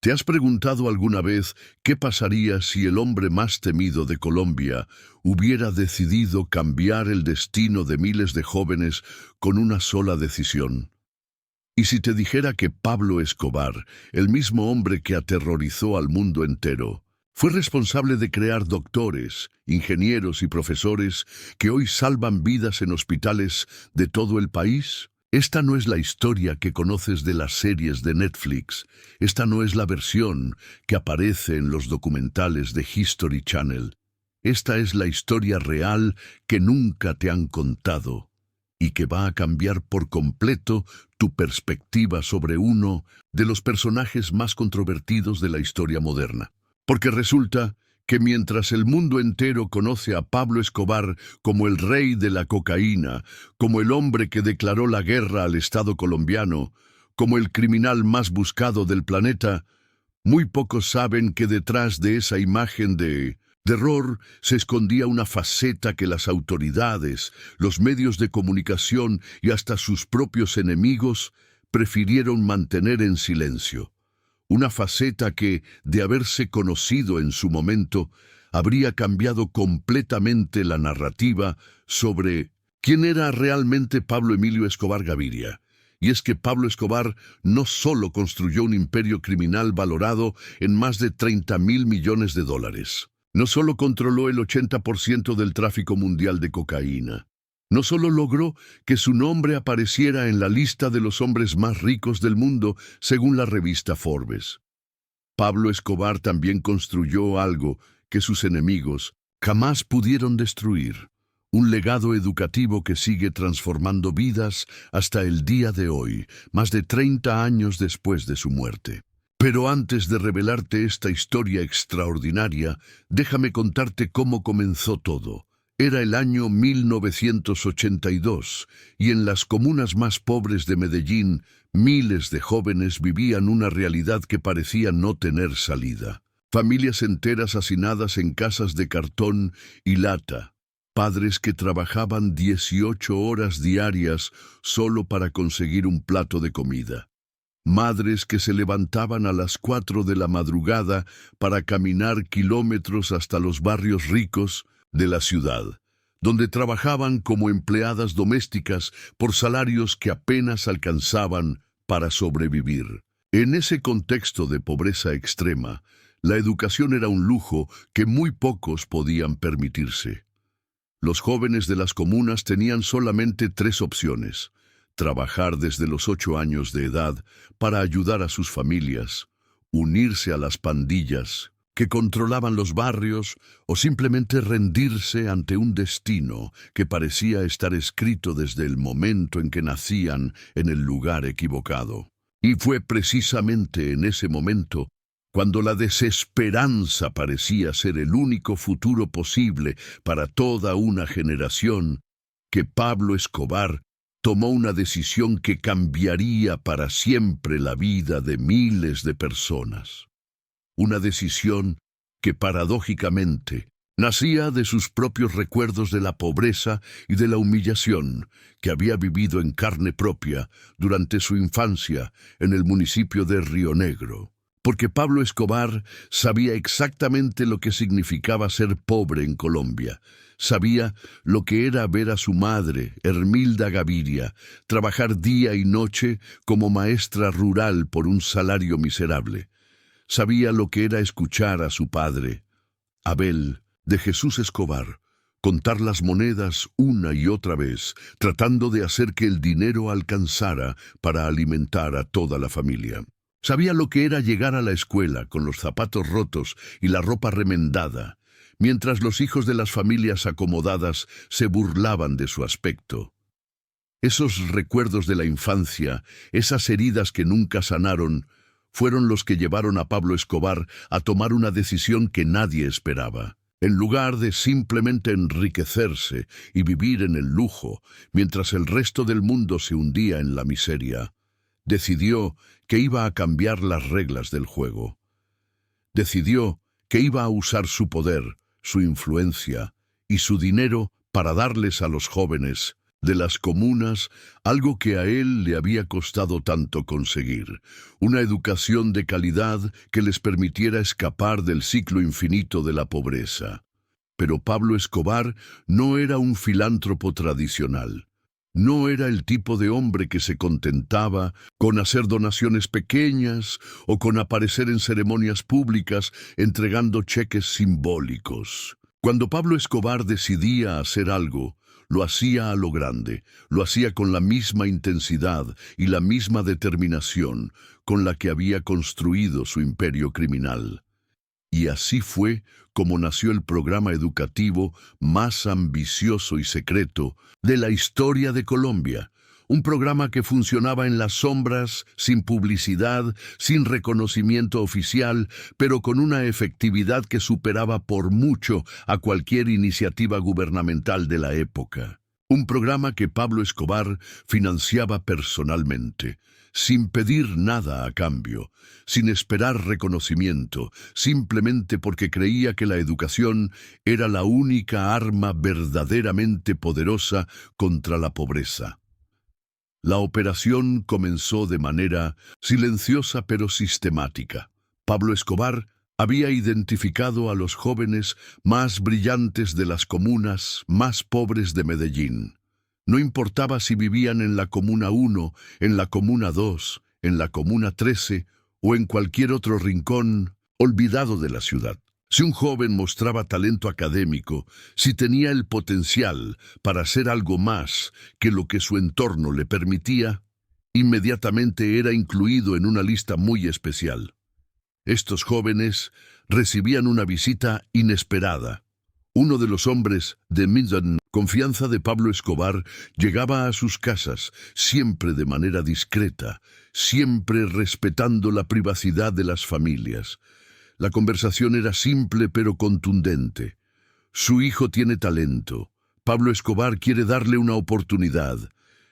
¿Te has preguntado alguna vez qué pasaría si el hombre más temido de Colombia hubiera decidido cambiar el destino de miles de jóvenes con una sola decisión? ¿Y si te dijera que Pablo Escobar, el mismo hombre que aterrorizó al mundo entero, fue responsable de crear doctores, ingenieros y profesores que hoy salvan vidas en hospitales de todo el país? Esta no es la historia que conoces de las series de Netflix. Esta no es la versión que aparece en los documentales de History Channel. Esta es la historia real que nunca te han contado y que va a cambiar por completo tu perspectiva sobre uno de los personajes más controvertidos de la historia moderna. Porque resulta que mientras el mundo entero conoce a Pablo Escobar como el rey de la cocaína, como el hombre que declaró la guerra al Estado colombiano, como el criminal más buscado del planeta, muy pocos saben que detrás de esa imagen de terror se escondía una faceta que las autoridades, los medios de comunicación y hasta sus propios enemigos prefirieron mantener en silencio. Una faceta que, de haberse conocido en su momento, habría cambiado completamente la narrativa sobre quién era realmente Pablo Emilio Escobar Gaviria. Y es que Pablo Escobar no solo construyó un imperio criminal valorado en más de 30.000 millones de dólares, no solo controló el 80% del tráfico mundial de cocaína, no solo logró que su nombre apareciera en la lista de los hombres más ricos del mundo, según la revista Forbes. Pablo Escobar también construyó algo que sus enemigos jamás pudieron destruir, un legado educativo que sigue transformando vidas hasta el día de hoy, más de 30 años después de su muerte. Pero antes de revelarte esta historia extraordinaria, déjame contarte cómo comenzó todo. Era el año 1982 y en las comunas más pobres de Medellín, miles de jóvenes vivían una realidad que parecía no tener salida. Familias enteras hacinadas en casas de cartón y lata. Padres que trabajaban 18 horas diarias solo para conseguir un plato de comida. Madres que se levantaban a las 4 de la madrugada para caminar kilómetros hasta los barrios ricos de la ciudad, donde trabajaban como empleadas domésticas por salarios que apenas alcanzaban para sobrevivir. En ese contexto de pobreza extrema, la educación era un lujo que muy pocos podían permitirse. Los jóvenes de las comunas tenían solamente 3 opciones: trabajar desde los 8 años de edad para ayudar a sus familias, unirse a las pandillas que controlaban los barrios o simplemente rendirse ante un destino que parecía estar escrito desde el momento en que nacían en el lugar equivocado. Y fue precisamente en ese momento, cuando la desesperanza parecía ser el único futuro posible para toda una generación, que Pablo Escobar tomó una decisión que cambiaría para siempre la vida de miles de personas. Una decisión que paradójicamente nacía de sus propios recuerdos de la pobreza y de la humillación que había vivido en carne propia durante su infancia en el municipio de Río Negro. Porque Pablo Escobar sabía exactamente lo que significaba ser pobre en Colombia. Sabía lo que era ver a su madre, Hermilda Gaviria, trabajar día y noche como maestra rural por un salario miserable. Sabía lo que era escuchar a su padre, Abel de Jesús Escobar, contar las monedas una y otra vez, tratando de hacer que el dinero alcanzara para alimentar a toda la familia. Sabía lo que era llegar a la escuela con los zapatos rotos y la ropa remendada, mientras los hijos de las familias acomodadas se burlaban de su aspecto. Esos recuerdos de la infancia, esas heridas que nunca sanaron, fueron los que llevaron a Pablo Escobar a tomar una decisión que nadie esperaba. En lugar de simplemente enriquecerse y vivir en el lujo, mientras el resto del mundo se hundía en la miseria, decidió que iba a cambiar las reglas del juego. Decidió que iba a usar su poder, su influencia y su dinero para darles a los jóvenes de las comunas, algo que a él le había costado tanto conseguir, una educación de calidad que les permitiera escapar del ciclo infinito de la pobreza. Pero Pablo Escobar no era un filántropo tradicional. No era el tipo de hombre que se contentaba con hacer donaciones pequeñas o con aparecer en ceremonias públicas entregando cheques simbólicos. Cuando Pablo Escobar decidía hacer algo, lo hacía a lo grande, lo hacía con la misma intensidad y la misma determinación con la que había construido su imperio criminal. Y así fue como nació el programa educativo más ambicioso y secreto de la historia de Colombia. Un programa que funcionaba en las sombras, sin publicidad, sin reconocimiento oficial, pero con una efectividad que superaba por mucho a cualquier iniciativa gubernamental de la época. Un programa que Pablo Escobar financiaba personalmente, sin pedir nada a cambio, sin esperar reconocimiento, simplemente porque creía que la educación era la única arma verdaderamente poderosa contra la pobreza. La operación comenzó de manera silenciosa pero sistemática. Pablo Escobar había identificado a los jóvenes más brillantes de las comunas más pobres de Medellín. No importaba si vivían en la Comuna 1, en la Comuna 2, en la Comuna 13 o en cualquier otro rincón olvidado de la ciudad. Si un joven mostraba talento académico, si tenía el potencial para hacer algo más que lo que su entorno le permitía, inmediatamente era incluido en una lista muy especial. Estos jóvenes recibían una visita inesperada. Uno de los hombres de Medellín, confianza de Pablo Escobar, llegaba a sus casas, siempre de manera discreta, siempre respetando la privacidad de las familias. La conversación era simple pero contundente. Su hijo tiene talento. Pablo Escobar quiere darle una oportunidad.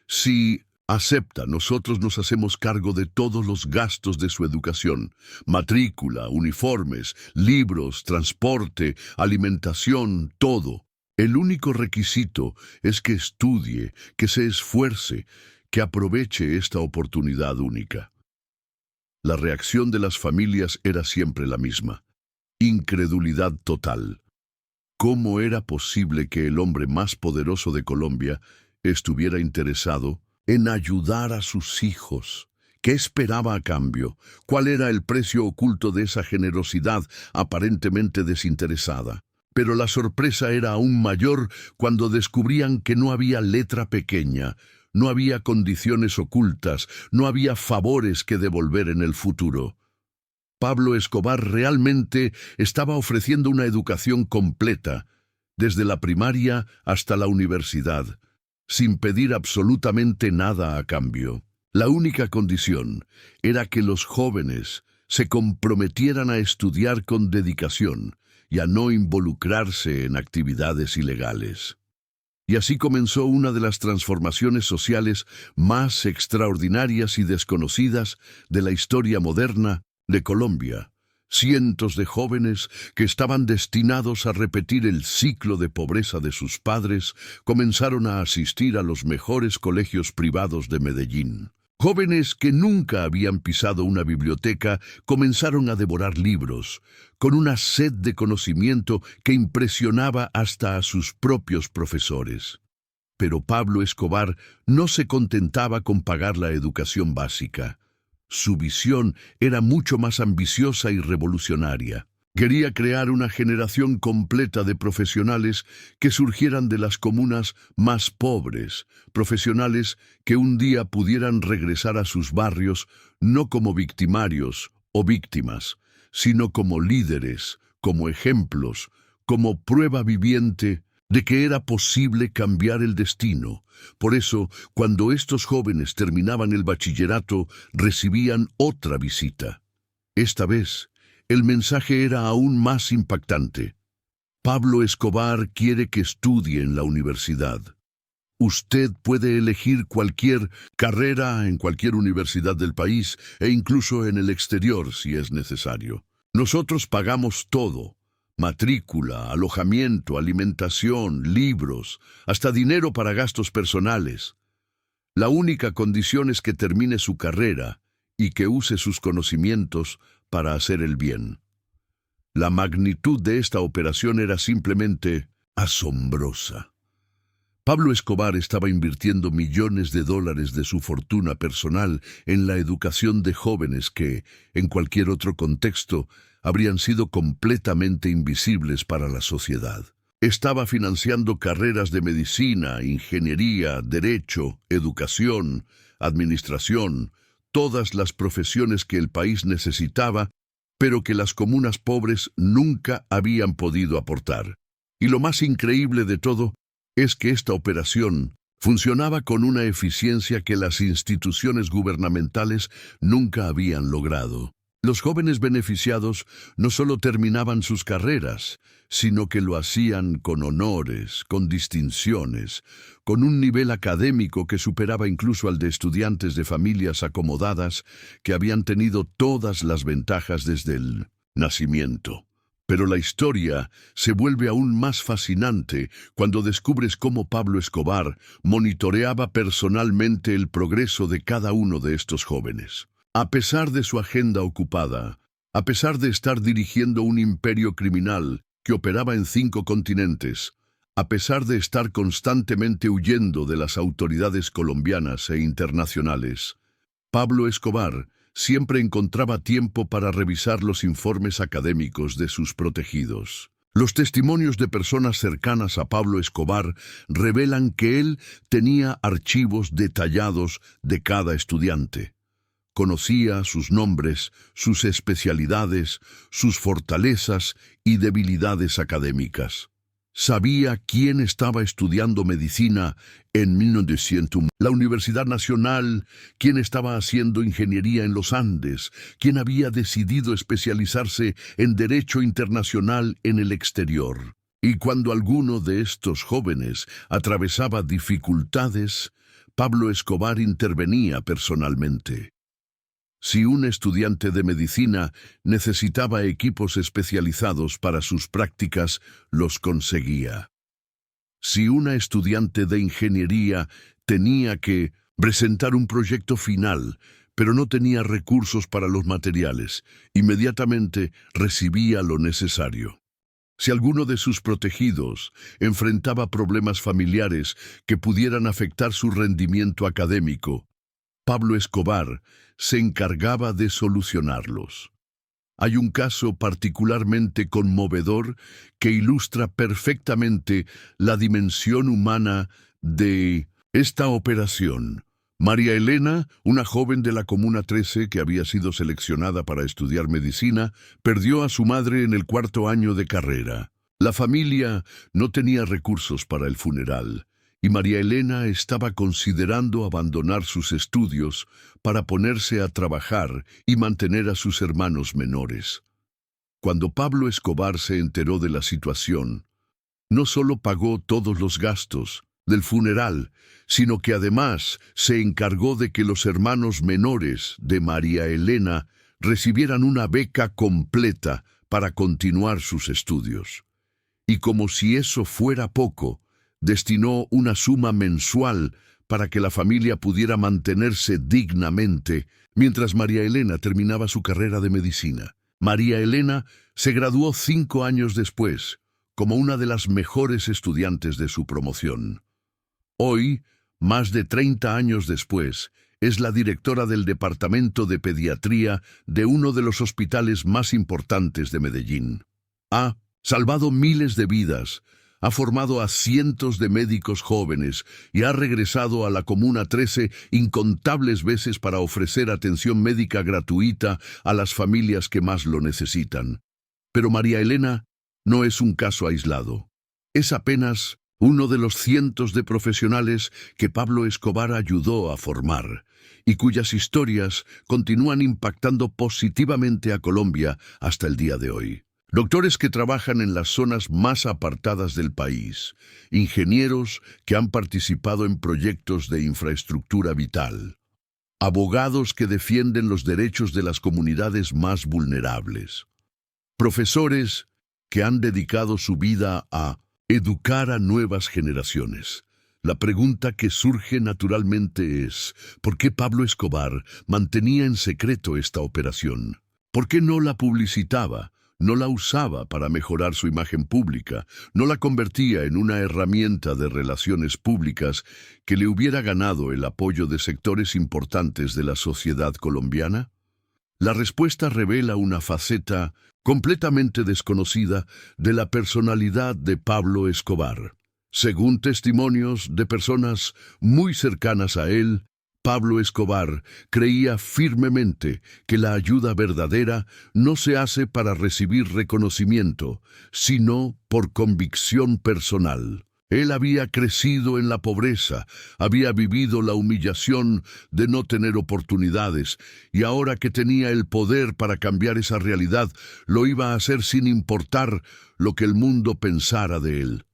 Si acepta, nosotros nos hacemos cargo de todos los gastos de su educación: matrícula, uniformes, libros, transporte, alimentación, todo. El único requisito es que estudie, que se esfuerce, que aproveche esta oportunidad única. La reacción de las familias era siempre la misma: incredulidad total. ¿Cómo era posible que el hombre más poderoso de Colombia estuviera interesado en ayudar a sus hijos? ¿Qué esperaba a cambio? ¿Cuál era el precio oculto de esa generosidad aparentemente desinteresada? Pero la sorpresa era aún mayor cuando descubrían que no había letra pequeña, no había condiciones ocultas, no había favores que devolver en el futuro. Pablo Escobar realmente estaba ofreciendo una educación completa, desde la primaria hasta la universidad, sin pedir absolutamente nada a cambio. La única condición era que los jóvenes se comprometieran a estudiar con dedicación y a no involucrarse en actividades ilegales. Y así comenzó una de las transformaciones sociales más extraordinarias y desconocidas de la historia moderna de Colombia. Cientos de jóvenes que estaban destinados a repetir el ciclo de pobreza de sus padres comenzaron a asistir a los mejores colegios privados de Medellín. Jóvenes que nunca habían pisado una biblioteca comenzaron a devorar libros, con una sed de conocimiento que impresionaba hasta a sus propios profesores. Pero Pablo Escobar no se contentaba con pagar la educación básica. Su visión era mucho más ambiciosa y revolucionaria. Quería crear una generación completa de profesionales que surgieran de las comunas más pobres, profesionales que un día pudieran regresar a sus barrios no como victimarios o víctimas, sino como líderes, como ejemplos, como prueba viviente de que era posible cambiar el destino. Por eso, cuando estos jóvenes terminaban el bachillerato, recibían otra visita. Esta vez, el mensaje era aún más impactante. Pablo Escobar quiere que estudie en la universidad. Usted puede elegir cualquier carrera en cualquier universidad del país e incluso en el exterior si es necesario. Nosotros pagamos todo: matrícula, alojamiento, alimentación, libros, hasta dinero para gastos personales. La única condición es que termine su carrera y que use sus conocimientos para hacer el bien. La magnitud de esta operación era simplemente asombrosa. Pablo Escobar estaba invirtiendo millones de dólares de su fortuna personal en la educación de jóvenes que, en cualquier otro contexto, habrían sido completamente invisibles para la sociedad. Estaba financiando carreras de medicina, ingeniería, derecho, educación, administración, todas las profesiones que el país necesitaba, pero que las comunas pobres nunca habían podido aportar. Y lo más increíble de todo es que esta operación funcionaba con una eficiencia que las instituciones gubernamentales nunca habían logrado. Los jóvenes beneficiados no solo terminaban sus carreras, sino que lo hacían con honores, con distinciones, con un nivel académico que superaba incluso al de estudiantes de familias acomodadas que habían tenido todas las ventajas desde el nacimiento. Pero la historia se vuelve aún más fascinante cuando descubres cómo Pablo Escobar monitoreaba personalmente el progreso de cada uno de estos jóvenes. A pesar de su agenda ocupada, a pesar de estar dirigiendo un imperio criminal que operaba en 5 continentes, a pesar de estar constantemente huyendo de las autoridades colombianas e internacionales, Pablo Escobar siempre encontraba tiempo para revisar los informes académicos de sus protegidos. Los testimonios de personas cercanas a Pablo Escobar revelan que él tenía archivos detallados de cada estudiante. Conocía sus nombres, sus especialidades, sus fortalezas y debilidades académicas. Sabía quién estaba estudiando medicina en 1900, la Universidad Nacional, quién estaba haciendo ingeniería en los Andes, quién había decidido especializarse en Derecho Internacional en el exterior. Y cuando alguno de estos jóvenes atravesaba dificultades, Pablo Escobar intervenía personalmente. Si un estudiante de medicina necesitaba equipos especializados para sus prácticas, los conseguía. Si una estudiante de ingeniería tenía que presentar un proyecto final, pero no tenía recursos para los materiales, inmediatamente recibía lo necesario. Si alguno de sus protegidos enfrentaba problemas familiares que pudieran afectar su rendimiento académico, Pablo Escobar se encargaba de solucionarlos. Hay un caso particularmente conmovedor que ilustra perfectamente la dimensión humana de esta operación. María Elena, una joven de la Comuna 13 que había sido seleccionada para estudiar medicina, perdió a su madre en el 4º año de carrera. La familia no tenía recursos para el funeral, y María Elena estaba considerando abandonar sus estudios para ponerse a trabajar y mantener a sus hermanos menores. Cuando Pablo Escobar se enteró de la situación, no solo pagó todos los gastos del funeral, sino que además se encargó de que los hermanos menores de María Elena recibieran una beca completa para continuar sus estudios. Y como si eso fuera poco, destinó una suma mensual para que la familia pudiera mantenerse dignamente mientras María Elena terminaba su carrera de medicina. María Elena se graduó 5 años después, como una de las mejores estudiantes de su promoción. Hoy, más de 30 años después, es la directora del Departamento de Pediatría de uno de los hospitales más importantes de Medellín. Ha salvado miles de vidas, ha formado a cientos de médicos jóvenes y ha regresado a la Comuna 13 incontables veces para ofrecer atención médica gratuita a las familias que más lo necesitan. Pero María Elena no es un caso aislado. Es apenas uno de los cientos de profesionales que Pablo Escobar ayudó a formar y cuyas historias continúan impactando positivamente a Colombia hasta el día de hoy. Doctores que trabajan en las zonas más apartadas del país, ingenieros que han participado en proyectos de infraestructura vital, abogados que defienden los derechos de las comunidades más vulnerables, profesores que han dedicado su vida a educar a nuevas generaciones. La pregunta que surge naturalmente es, ¿por qué Pablo Escobar mantenía en secreto esta operación? ¿Por qué no la publicitaba? No la usaba para mejorar su imagen pública, no la convertía en una herramienta de relaciones públicas que le hubiera ganado el apoyo de sectores importantes de la sociedad colombiana? La respuesta revela una faceta completamente desconocida de la personalidad de Pablo Escobar. Según testimonios de personas muy cercanas a él, Pablo Escobar creía firmemente que la ayuda verdadera no se hace para recibir reconocimiento, sino por convicción personal. Él había crecido en la pobreza, había vivido la humillación de no tener oportunidades, y ahora que tenía el poder para cambiar esa realidad, lo iba a hacer sin importar lo que el mundo pensara de él.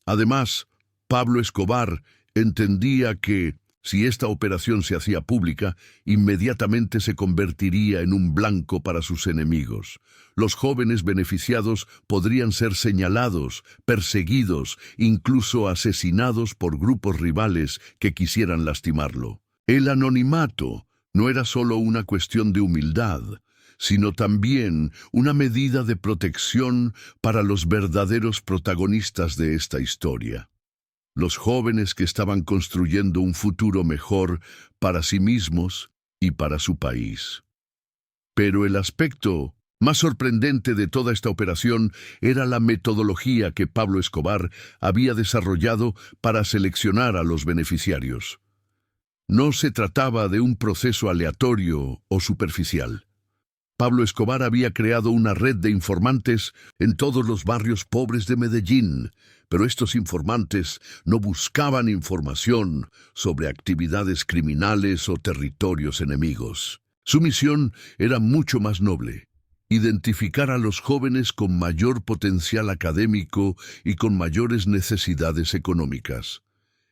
Además, Pablo Escobar entendía que, si esta operación se hacía pública, inmediatamente se convertiría en un blanco para sus enemigos. Los jóvenes beneficiados podrían ser señalados, perseguidos, incluso asesinados por grupos rivales que quisieran lastimarlo. El anonimato no era solo una cuestión de humildad, sino también una medida de protección para los verdaderos protagonistas de esta historia. Los jóvenes que estaban construyendo un futuro mejor para sí mismos y para su país. Pero el aspecto más sorprendente de toda esta operación era la metodología que Pablo Escobar había desarrollado para seleccionar a los beneficiarios. No se trataba de un proceso aleatorio o superficial. Pablo Escobar había creado una red de informantes en todos los barrios pobres de Medellín, pero estos informantes no buscaban información sobre actividades criminales o territorios enemigos. Su misión era mucho más noble: identificar a los jóvenes con mayor potencial académico y con mayores necesidades económicas.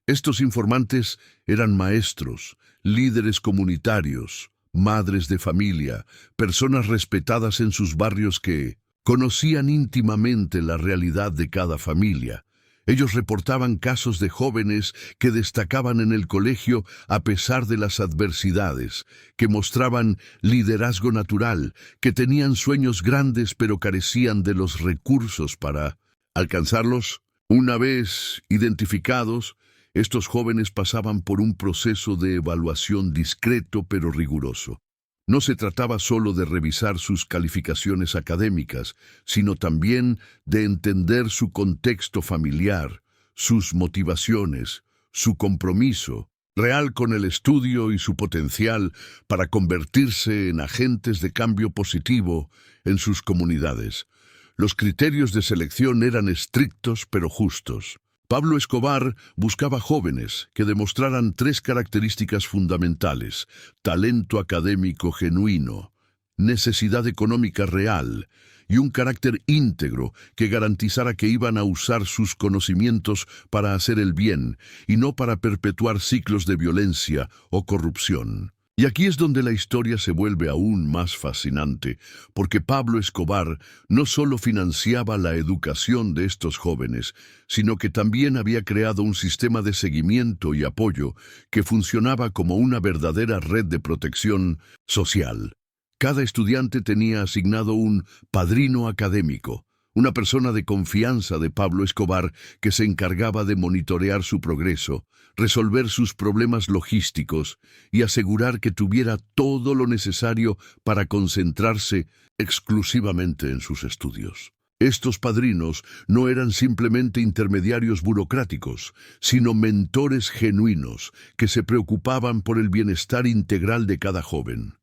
Estos informantes eran maestros, líderes comunitarios, madres de familia, personas respetadas en sus barrios que conocían íntimamente la realidad de cada familia. Ellos reportaban casos de jóvenes que destacaban en el colegio a pesar de las adversidades, que mostraban liderazgo natural, que tenían sueños grandes pero carecían de los recursos para alcanzarlos. Una vez identificados, estos jóvenes pasaban por un proceso de evaluación discreto pero riguroso. No se trataba solo de revisar sus calificaciones académicas, sino también de entender su contexto familiar, sus motivaciones, su compromiso real con el estudio y su potencial para convertirse en agentes de cambio positivo en sus comunidades. Los criterios de selección eran estrictos pero justos. Pablo Escobar buscaba jóvenes que demostraran tres características fundamentales: talento académico genuino, necesidad económica real y un carácter íntegro que garantizara que iban a usar sus conocimientos para hacer el bien y no para perpetuar ciclos de violencia o corrupción. Y aquí es donde la historia se vuelve aún más fascinante, porque Pablo Escobar no solo financiaba la educación de estos jóvenes, sino que también había creado un sistema de seguimiento y apoyo que funcionaba como una verdadera red de protección social. Cada estudiante tenía asignado un padrino académico, una persona de confianza de Pablo Escobar que se encargaba de monitorear su progreso, resolver sus problemas logísticos y asegurar que tuviera todo lo necesario para concentrarse exclusivamente en sus estudios. Estos padrinos no eran simplemente intermediarios burocráticos, sino mentores genuinos que se preocupaban por el bienestar integral de cada joven.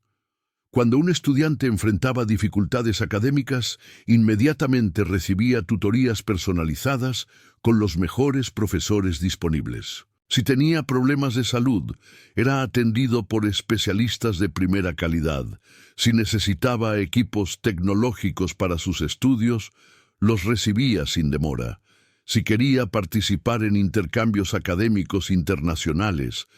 Cuando un estudiante enfrentaba dificultades académicas, inmediatamente recibía tutorías personalizadas con los mejores profesores disponibles. Si tenía problemas de salud, era atendido por especialistas de primera calidad. Si necesitaba equipos tecnológicos para sus estudios, los recibía sin demora. Si quería participar en intercambios académicos internacionales,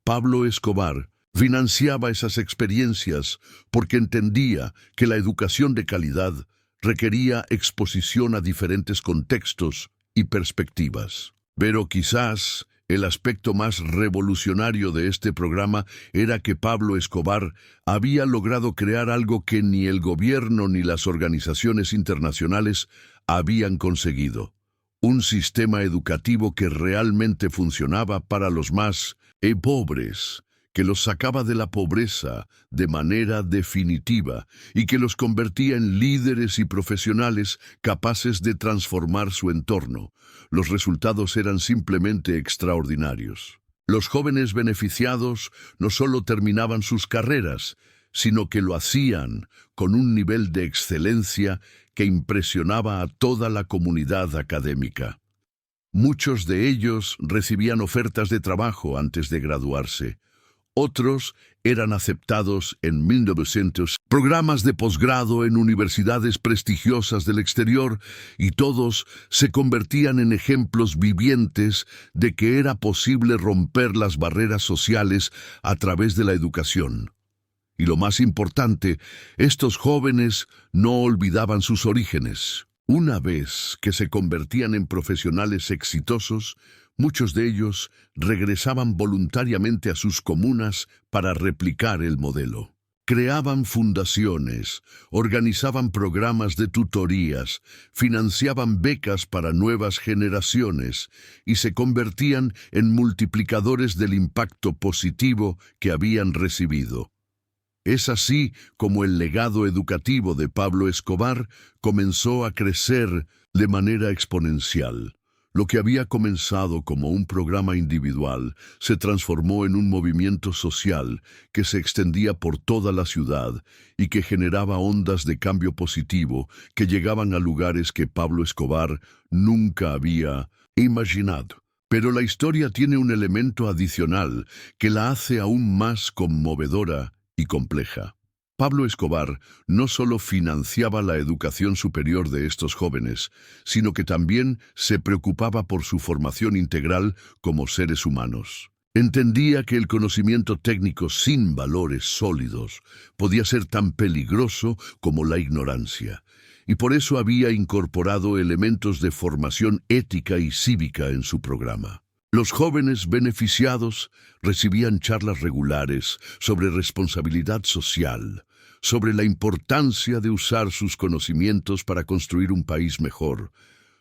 Pablo Escobar financiaba esas experiencias porque entendía que la educación de calidad requería exposición a diferentes contextos y perspectivas. Pero quizás el aspecto más revolucionario de este programa era que Pablo Escobar había logrado crear algo que ni el gobierno ni las organizaciones internacionales habían conseguido: un sistema educativo que realmente funcionaba para los más pobres, que los sacaba de la pobreza de manera definitiva y que los convertía en líderes y profesionales capaces de transformar su entorno. Los resultados eran simplemente extraordinarios. Los jóvenes beneficiados no solo terminaban sus carreras, sino que lo hacían con un nivel de excelencia que impresionaba a toda la comunidad académica. Muchos de ellos recibían ofertas de trabajo antes de graduarse. Otros eran aceptados en 1900 programas de posgrado en universidades prestigiosas del exterior, y todos se convertían en ejemplos vivientes de que era posible romper las barreras sociales a través de la educación. Y lo más importante, estos jóvenes no olvidaban sus orígenes. Una vez que se convertían en profesionales exitosos, muchos de ellos regresaban voluntariamente a sus comunas para replicar el modelo. Creaban fundaciones, organizaban programas de tutorías, financiaban becas para nuevas generaciones y se convertían en multiplicadores del impacto positivo que habían recibido. Es así como el legado educativo de Pablo Escobar comenzó a crecer de manera exponencial. Lo que había comenzado como un programa individual se transformó en un movimiento social que se extendía por toda la ciudad y que generaba ondas de cambio positivo que llegaban a lugares que Pablo Escobar nunca había imaginado. Pero la historia tiene un elemento adicional que la hace aún más conmovedora y compleja. Pablo Escobar no solo financiaba la educación superior de estos jóvenes, sino que también se preocupaba por su formación integral como seres humanos. Entendía que el conocimiento técnico sin valores sólidos podía ser tan peligroso como la ignorancia, y por eso había incorporado elementos de formación ética y cívica en su programa. Los jóvenes beneficiados recibían charlas regulares sobre responsabilidad social, sobre la importancia de usar sus conocimientos para construir un país mejor,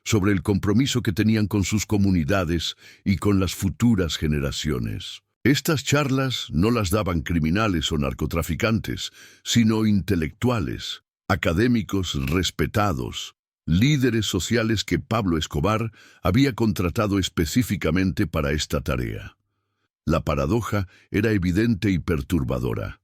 sobre el compromiso que tenían con sus comunidades y con las futuras generaciones. Estas charlas no las daban criminales o narcotraficantes, sino intelectuales, académicos respetados, líderes sociales que Pablo Escobar había contratado específicamente para esta tarea. La paradoja era evidente y perturbadora.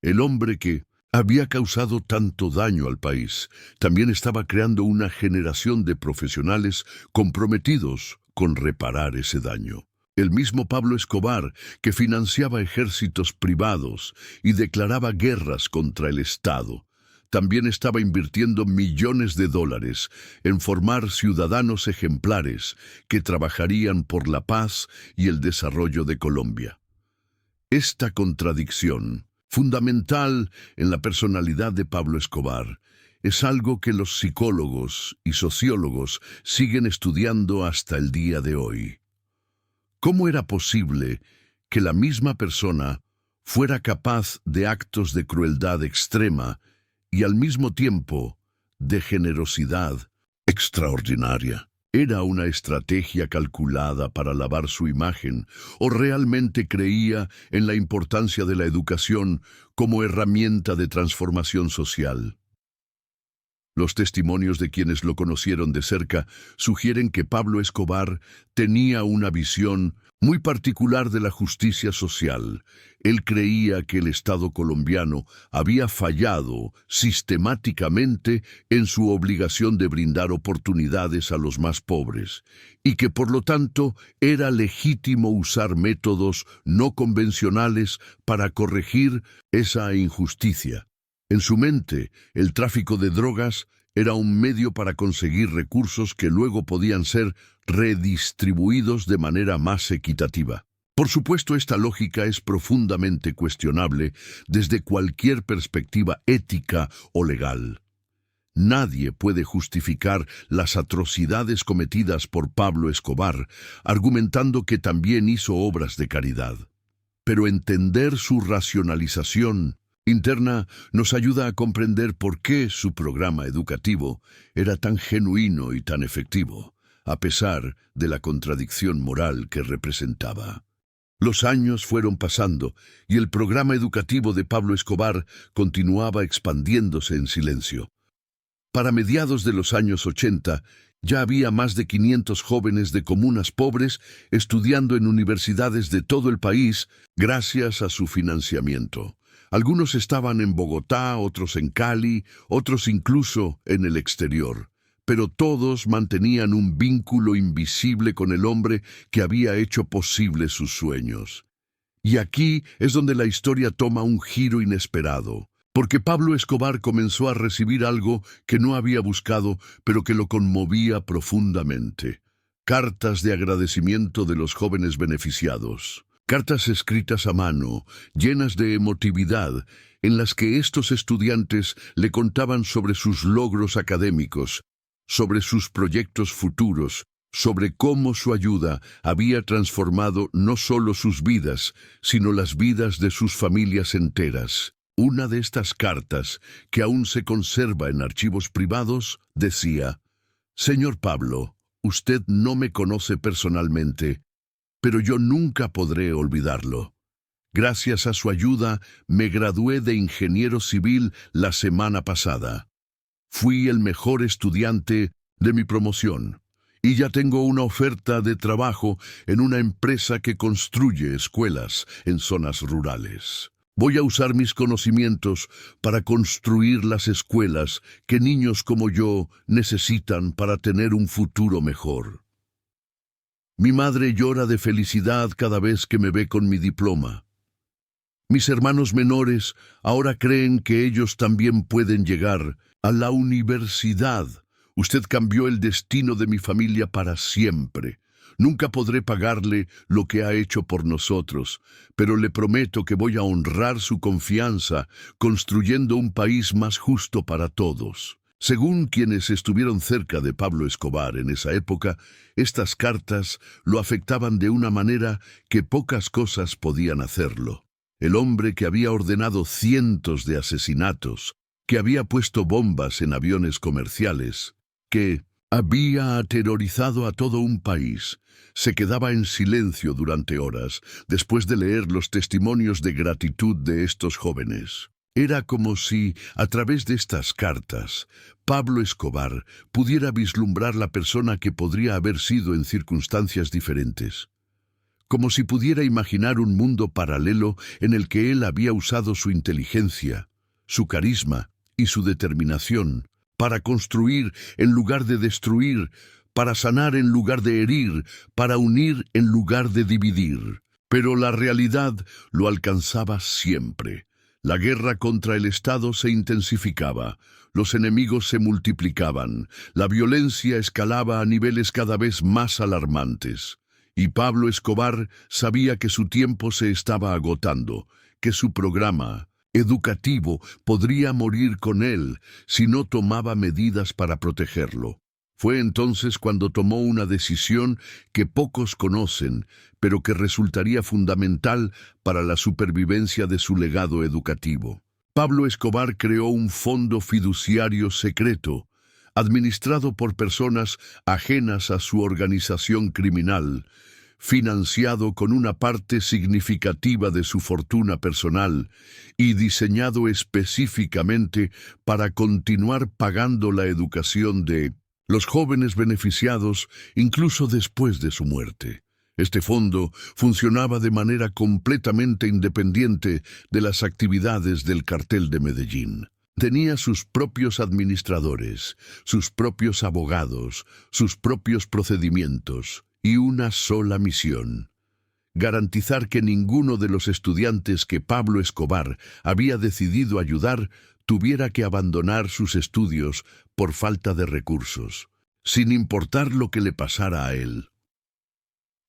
El hombre que había causado tanto daño al país también estaba creando una generación de profesionales comprometidos con reparar ese daño. El mismo Pablo Escobar, que financiaba ejércitos privados y declaraba guerras contra el Estado, también estaba invirtiendo millones de dólares en formar ciudadanos ejemplares que trabajarían por la paz y el desarrollo de Colombia. Esta contradicción, fundamental en la personalidad de Pablo Escobar, es algo que los psicólogos y sociólogos siguen estudiando hasta el día de hoy. ¿Cómo era posible que la misma persona fuera capaz de actos de crueldad extrema y al mismo tiempo de generosidad extraordinaria? ¿Era una estrategia calculada para lavar su imagen o realmente creía en la importancia de la educación como herramienta de transformación social? Los testimonios de quienes lo conocieron de cerca sugieren que Pablo Escobar tenía una visión muy particular de la justicia social. Él creía que el Estado colombiano había fallado sistemáticamente en su obligación de brindar oportunidades a los más pobres, y que por lo tanto era legítimo usar métodos no convencionales para corregir esa injusticia. En su mente, el tráfico de drogas era un medio para conseguir recursos que luego podían ser redistribuidos de manera más equitativa. Por supuesto, esta lógica es profundamente cuestionable desde cualquier perspectiva ética o legal. Nadie puede justificar las atrocidades cometidas por Pablo Escobar, argumentando que también hizo obras de caridad. Pero entender su racionalización interna nos ayuda a comprender por qué su programa educativo era tan genuino y tan efectivo, a pesar de la contradicción moral que representaba. Los años fueron pasando y el programa educativo de Pablo Escobar continuaba expandiéndose en silencio. Para mediados de los años 80, ya había más de 500 jóvenes de comunas pobres estudiando en universidades de todo el país gracias a su financiamiento. Algunos estaban en Bogotá, otros en Cali, otros incluso en el exterior. Pero todos mantenían un vínculo invisible con el hombre que había hecho posible sus sueños. Y aquí es donde la historia toma un giro inesperado, porque Pablo Escobar comenzó a recibir algo que no había buscado, pero que lo conmovía profundamente. Cartas de agradecimiento de los jóvenes beneficiados. Cartas escritas a mano, llenas de emotividad, en las que estos estudiantes le contaban sobre sus logros académicos, sobre sus proyectos futuros, sobre cómo su ayuda había transformado no solo sus vidas, sino las vidas de sus familias enteras. Una de estas cartas, que aún se conserva en archivos privados, decía: «Señor Pablo, usted no me conoce personalmente, pero yo nunca podré olvidarlo. Gracias a su ayuda, me gradué de ingeniero civil la semana pasada. Fui el mejor estudiante de mi promoción y ya tengo una oferta de trabajo en una empresa que construye escuelas en zonas rurales. Voy a usar mis conocimientos para construir las escuelas que niños como yo necesitan para tener un futuro mejor. Mi madre llora de felicidad cada vez que me ve con mi diploma. Mis hermanos menores ahora creen que ellos también pueden llegar a la universidad. Usted cambió el destino de mi familia para siempre. Nunca podré pagarle lo que ha hecho por nosotros, pero le prometo que voy a honrar su confianza construyendo un país más justo para todos». Según quienes estuvieron cerca de Pablo Escobar en esa época, estas cartas lo afectaban de una manera que pocas cosas podían hacerlo. El hombre que había ordenado cientos de asesinatos, que había puesto bombas en aviones comerciales, que había aterrorizado a todo un país, se quedaba en silencio durante horas después de leer los testimonios de gratitud de estos jóvenes. Era como si, a través de estas cartas, Pablo Escobar pudiera vislumbrar la persona que podría haber sido en circunstancias diferentes. Como si pudiera imaginar un mundo paralelo en el que él había usado su inteligencia, su carisma y su determinación para construir en lugar de destruir, para sanar en lugar de herir, para unir en lugar de dividir. Pero la realidad lo alcanzaba siempre. La guerra contra el Estado se intensificaba, los enemigos se multiplicaban, la violencia escalaba a niveles cada vez más alarmantes. Y Pablo Escobar sabía que su tiempo se estaba agotando, que su programa educativo podría morir con él si no tomaba medidas para protegerlo. Fue entonces cuando tomó una decisión que pocos conocen, pero que resultaría fundamental para la supervivencia de su legado educativo. Pablo Escobar creó un fondo fiduciario secreto, administrado por personas ajenas a su organización criminal, financiado con una parte significativa de su fortuna personal y diseñado específicamente para continuar pagando la educación de los jóvenes beneficiados incluso después de su muerte. Este fondo funcionaba de manera completamente independiente de las actividades del cartel de Medellín. Tenía sus propios administradores, sus propios abogados, sus propios procedimientos y una sola misión: garantizar que ninguno de los estudiantes que Pablo Escobar había decidido ayudar tuviera que abandonar sus estudios por falta de recursos, sin importar lo que le pasara a él.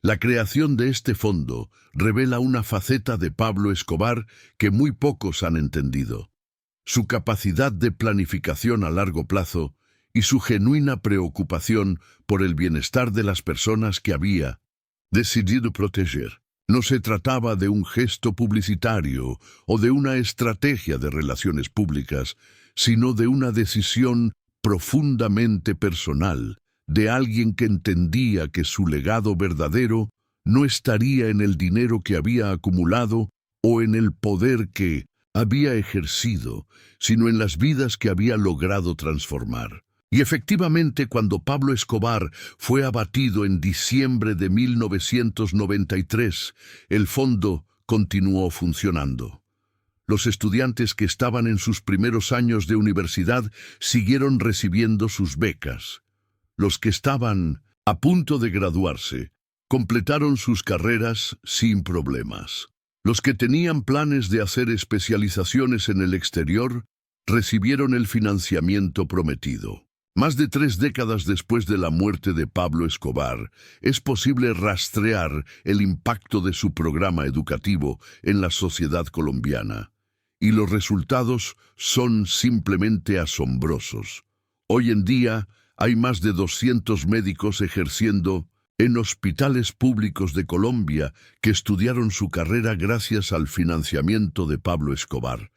La creación de este fondo revela una faceta de Pablo Escobar que muy pocos han entendido. su capacidad de planificación a largo plazo y su genuina preocupación por el bienestar de las personas que había decidido proteger. No se trataba de un gesto publicitario o de una estrategia de relaciones públicas, sino de una decisión profundamente personal, de alguien que entendía que su legado verdadero no estaría en el dinero que había acumulado o en el poder que había ejercido, sino en las vidas que había logrado transformar. Y efectivamente, cuando Pablo Escobar fue abatido en diciembre de 1993, el fondo continuó funcionando. Los estudiantes que estaban en sus primeros años de universidad siguieron recibiendo sus becas. Los que estaban a punto de graduarse completaron sus carreras sin problemas. Los que tenían planes de hacer especializaciones en el exterior recibieron el financiamiento prometido. Más de 3 décadas después de la muerte de Pablo Escobar, es posible rastrear el impacto de su programa educativo en la sociedad colombiana. Y los resultados son simplemente asombrosos. Hoy en día hay más de 200 médicos ejerciendo en hospitales públicos de Colombia que estudiaron su carrera gracias al financiamiento de Pablo Escobar.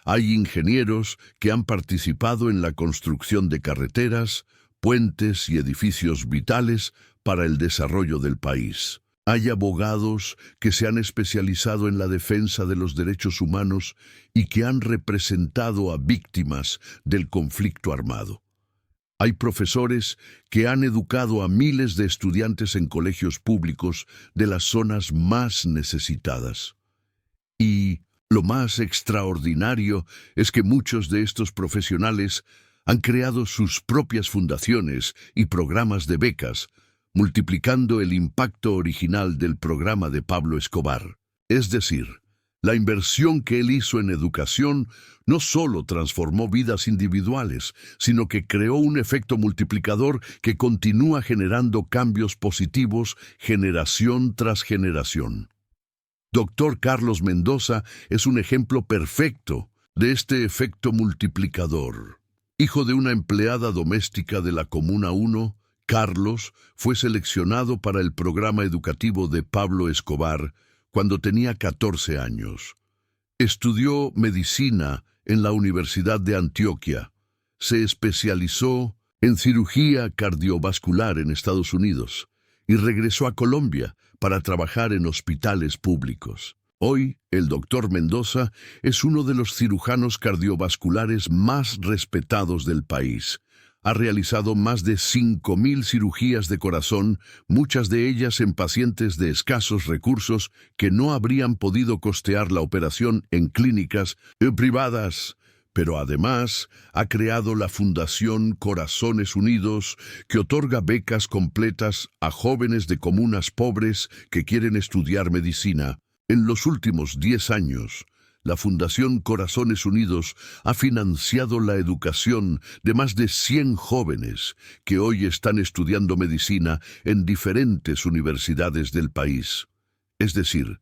Hay ingenieros que han participado en la construcción de carreteras, puentes y edificios vitales para el desarrollo del país. Hay abogados que se han especializado en la defensa de los derechos humanos y que han representado a víctimas del conflicto armado. Hay profesores que han educado a miles de estudiantes en colegios públicos de las zonas más necesitadas. Y lo más extraordinario es que muchos de estos profesionales han creado sus propias fundaciones y programas de becas, multiplicando el impacto original del programa de Pablo Escobar. Es decir, la inversión que él hizo en educación no solo transformó vidas individuales, sino que creó un efecto multiplicador que continúa generando cambios positivos generación tras generación. Dr. Carlos Mendoza es un ejemplo perfecto de este efecto multiplicador. Hijo de una empleada doméstica de la Comuna 1, Carlos fue seleccionado para el programa educativo de Pablo Escobar cuando tenía 14 años. Estudió medicina en la Universidad de Antioquia. Se especializó en cirugía cardiovascular en Estados Unidos y regresó a Colombia para trabajar en hospitales públicos. Hoy, el Dr. Mendoza es uno de los cirujanos cardiovasculares más respetados del país. Ha realizado más de 5.000 cirugías de corazón, muchas de ellas en pacientes de escasos recursos que no habrían podido costear la operación en clínicas privadas. Pero además ha creado la Fundación Corazones Unidos, que otorga becas completas a jóvenes de comunas pobres que quieren estudiar medicina. En los últimos 10 años, la Fundación Corazones Unidos ha financiado la educación de más de 100 jóvenes que hoy están estudiando medicina en diferentes universidades del país. Es decir,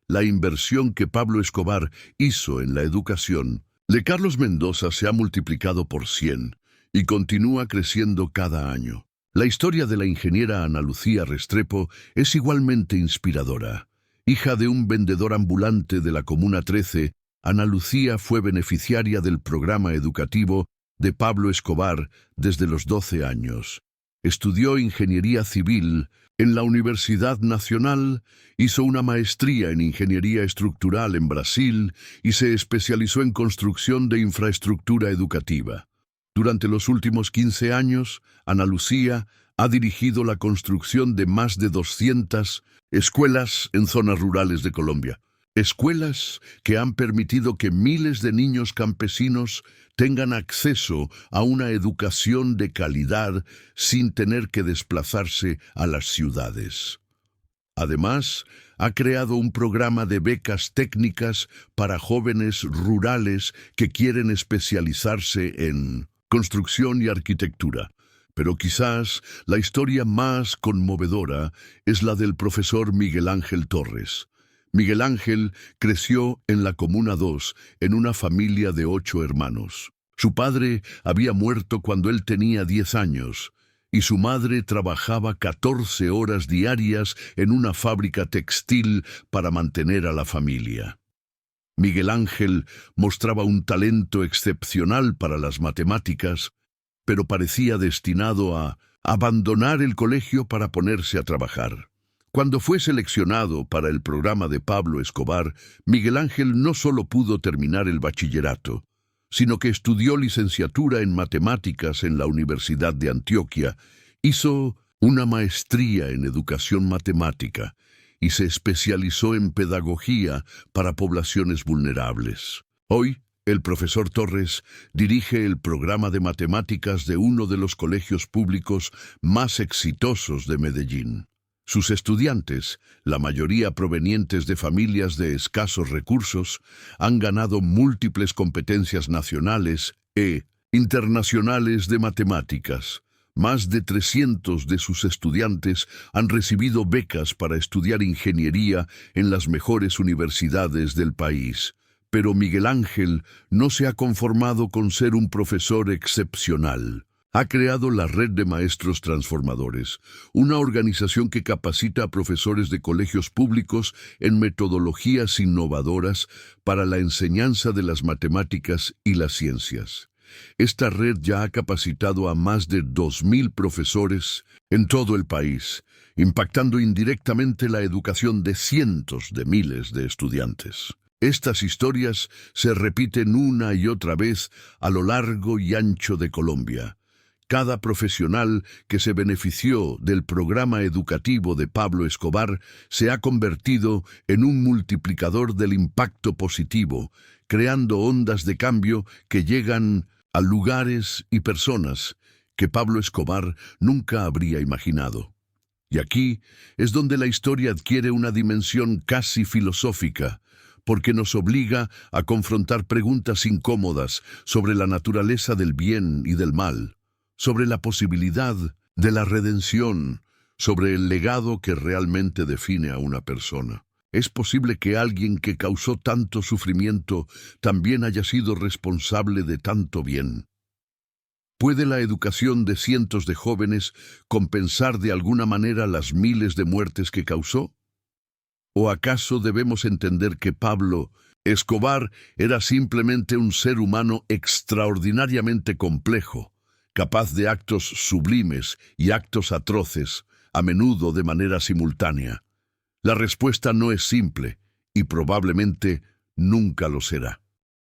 la inversión que Pablo Escobar hizo en la educación de Carlos Mendoza se ha multiplicado por 100 y continúa creciendo cada año. La historia de la ingeniera Ana Lucía Restrepo es igualmente inspiradora. Hija de un vendedor ambulante de la Comuna 13, Ana Lucía fue beneficiaria del programa educativo de Pablo Escobar desde los 12 años. Estudió ingeniería civil en la Universidad Nacional, hizo una maestría en ingeniería estructural en Brasil y se especializó en construcción de infraestructura educativa. Durante los últimos 15 años, Ana Lucía ha dirigido la construcción de más de 200 escuelas en zonas rurales de Colombia. Escuelas que han permitido que miles de niños campesinos tengan acceso a una educación de calidad sin tener que desplazarse a las ciudades. Además, ha creado un programa de becas técnicas para jóvenes rurales que quieren especializarse en construcción y arquitectura. Pero quizás la historia más conmovedora es la del profesor Miguel Ángel Torres. Miguel Ángel creció en la Comuna 2, en una familia de 8 hermanos. Su padre había muerto cuando él tenía 10 años, y su madre trabajaba 14 horas diarias en una fábrica textil para mantener a la familia. Miguel Ángel mostraba un talento excepcional para las matemáticas, pero parecía destinado a abandonar el colegio para ponerse a trabajar. Cuando fue seleccionado para el programa de Pablo Escobar, Miguel Ángel no solo pudo terminar el bachillerato, sino que estudió licenciatura en matemáticas en la Universidad de Antioquia, hizo una maestría en educación matemática y se especializó en pedagogía para poblaciones vulnerables. Hoy, el profesor Torres dirige el programa de matemáticas de uno de los colegios públicos más exitosos de Medellín. Sus estudiantes, la mayoría provenientes de familias de escasos recursos, han ganado múltiples competencias nacionales e internacionales de matemáticas. Más de 300 de sus estudiantes han recibido becas para estudiar ingeniería en las mejores universidades del país. Pero Miguel Ángel no se ha conformado con ser un profesor excepcional. Ha creado la Red de Maestros Transformadores, una organización que capacita a profesores de colegios públicos en metodologías innovadoras para la enseñanza de las matemáticas y las ciencias. Esta red ya ha capacitado a más de 2.000 profesores en todo el país, impactando indirectamente la educación de cientos de miles de estudiantes. Estas historias se repiten una y otra vez a lo largo y ancho de Colombia. Cada profesional que se benefició del programa educativo de Pablo Escobar se ha convertido en un multiplicador del impacto positivo, creando ondas de cambio que llegan a lugares y personas que Pablo Escobar nunca habría imaginado. Y aquí es donde la historia adquiere una dimensión casi filosófica, porque nos obliga a confrontar preguntas incómodas sobre la naturaleza del bien y del mal, sobre la posibilidad de la redención, sobre el legado que realmente define a una persona. ¿Es posible que alguien que causó tanto sufrimiento también haya sido responsable de tanto bien? ¿Puede la educación de cientos de jóvenes compensar de alguna manera las miles de muertes que causó? ¿O acaso debemos entender que Pablo Escobar era simplemente un ser humano extraordinariamente complejo, capaz de actos sublimes y actos atroces, a menudo de manera simultánea? La respuesta no es simple, y probablemente nunca lo será.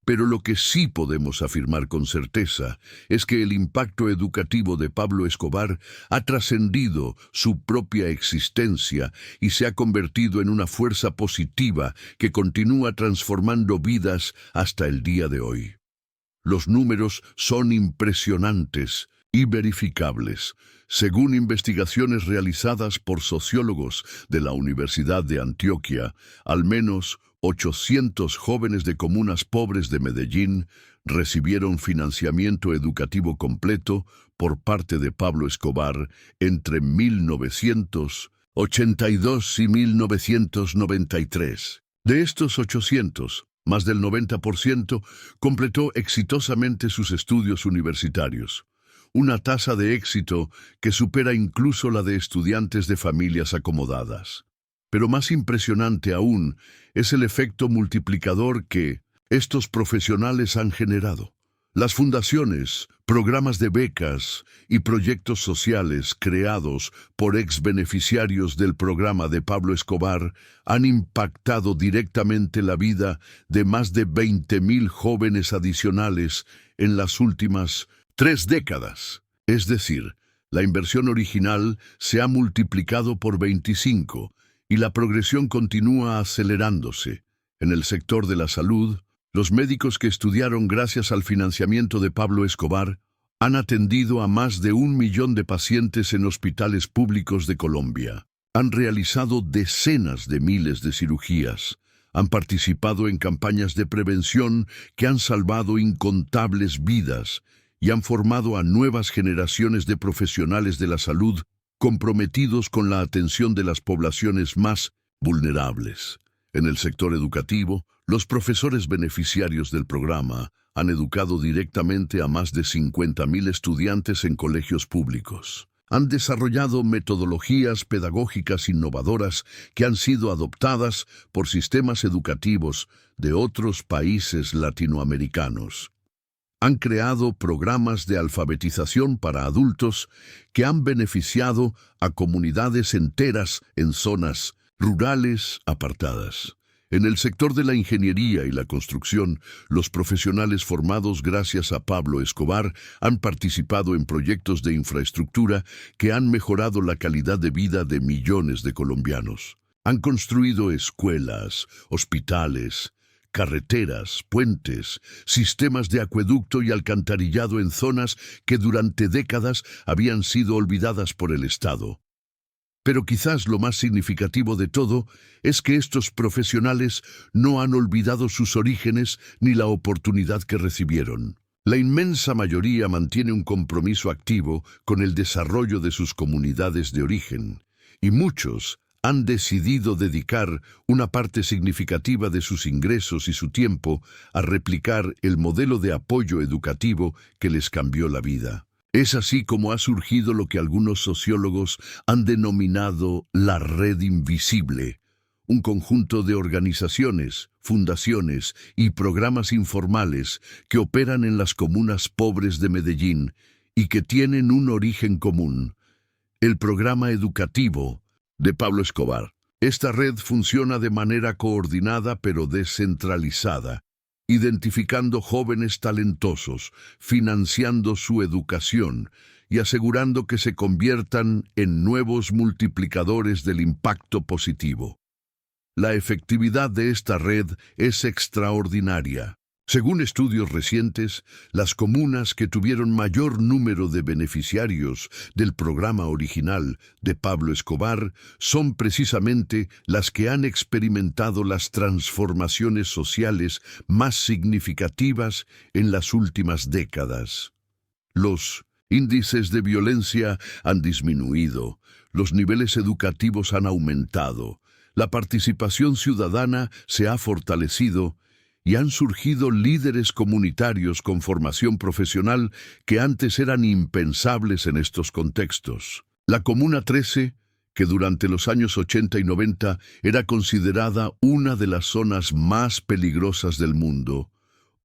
Pero lo que sí podemos afirmar con certeza es que el impacto educativo de Pablo Escobar ha trascendido su propia existencia y se ha convertido en una fuerza positiva que continúa transformando vidas hasta el día de hoy. Los números son impresionantes y verificables. Según investigaciones realizadas por sociólogos de la Universidad de Antioquia, al menos 800 jóvenes de comunas pobres de Medellín recibieron financiamiento educativo completo por parte de Pablo Escobar entre 1982 y 1993. De estos 800, más del 90% completó exitosamente sus estudios universitarios, una tasa de éxito que supera incluso la de estudiantes de familias acomodadas. Pero más impresionante aún es el efecto multiplicador que estos profesionales han generado. Las fundaciones, programas de becas y proyectos sociales creados por ex-beneficiarios del programa de Pablo Escobar han impactado directamente la vida de más de 20.000 jóvenes adicionales en las últimas 3 décadas. Es decir, la inversión original se ha multiplicado por 25 y la progresión continúa acelerándose. En el sector de la salud, los médicos que estudiaron gracias al financiamiento de Pablo Escobar han atendido a más de 1 millón de pacientes en hospitales públicos de Colombia. Han realizado decenas de miles de cirugías. Han participado en campañas de prevención que han salvado incontables vidas y han formado a nuevas generaciones de profesionales de la salud comprometidos con la atención de las poblaciones más vulnerables. En el sector educativo, los profesores beneficiarios del programa han educado directamente a más de 50.000 estudiantes en colegios públicos. Han desarrollado metodologías pedagógicas innovadoras que han sido adoptadas por sistemas educativos de otros países latinoamericanos. Han creado programas de alfabetización para adultos que han beneficiado a comunidades enteras en zonas rurales apartadas. En el sector de la ingeniería y la construcción, los profesionales formados gracias a Pablo Escobar han participado en proyectos de infraestructura que han mejorado la calidad de vida de millones de colombianos. Han construido escuelas, hospitales, carreteras, puentes, sistemas de acueducto y alcantarillado en zonas que durante décadas habían sido olvidadas por el Estado. Pero quizás lo más significativo de todo es que estos profesionales no han olvidado sus orígenes ni la oportunidad que recibieron. La inmensa mayoría mantiene un compromiso activo con el desarrollo de sus comunidades de origen, y muchos han decidido dedicar una parte significativa de sus ingresos y su tiempo a replicar el modelo de apoyo educativo que les cambió la vida. Es así como ha surgido lo que algunos sociólogos han denominado la red invisible, un conjunto de organizaciones, fundaciones y programas informales que operan en las comunas pobres de Medellín y que tienen un origen común: el programa educativo de Pablo Escobar. Esta red funciona de manera coordinada pero descentralizada, identificando jóvenes talentosos, financiando su educación y asegurando que se conviertan en nuevos multiplicadores del impacto positivo. La efectividad de esta red es extraordinaria. Según estudios recientes, las comunas que tuvieron mayor número de beneficiarios del programa original de Pablo Escobar son precisamente las que han experimentado las transformaciones sociales más significativas en las últimas décadas. Los índices de violencia han disminuido, los niveles educativos han aumentado, la participación ciudadana se ha fortalecido y han surgido líderes comunitarios con formación profesional que antes eran impensables en estos contextos. La Comuna 13, que durante los años 80 y 90 era considerada una de las zonas más peligrosas del mundo,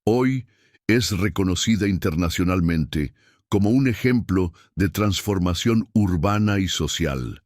hoy es reconocida internacionalmente como un ejemplo de transformación urbana y social.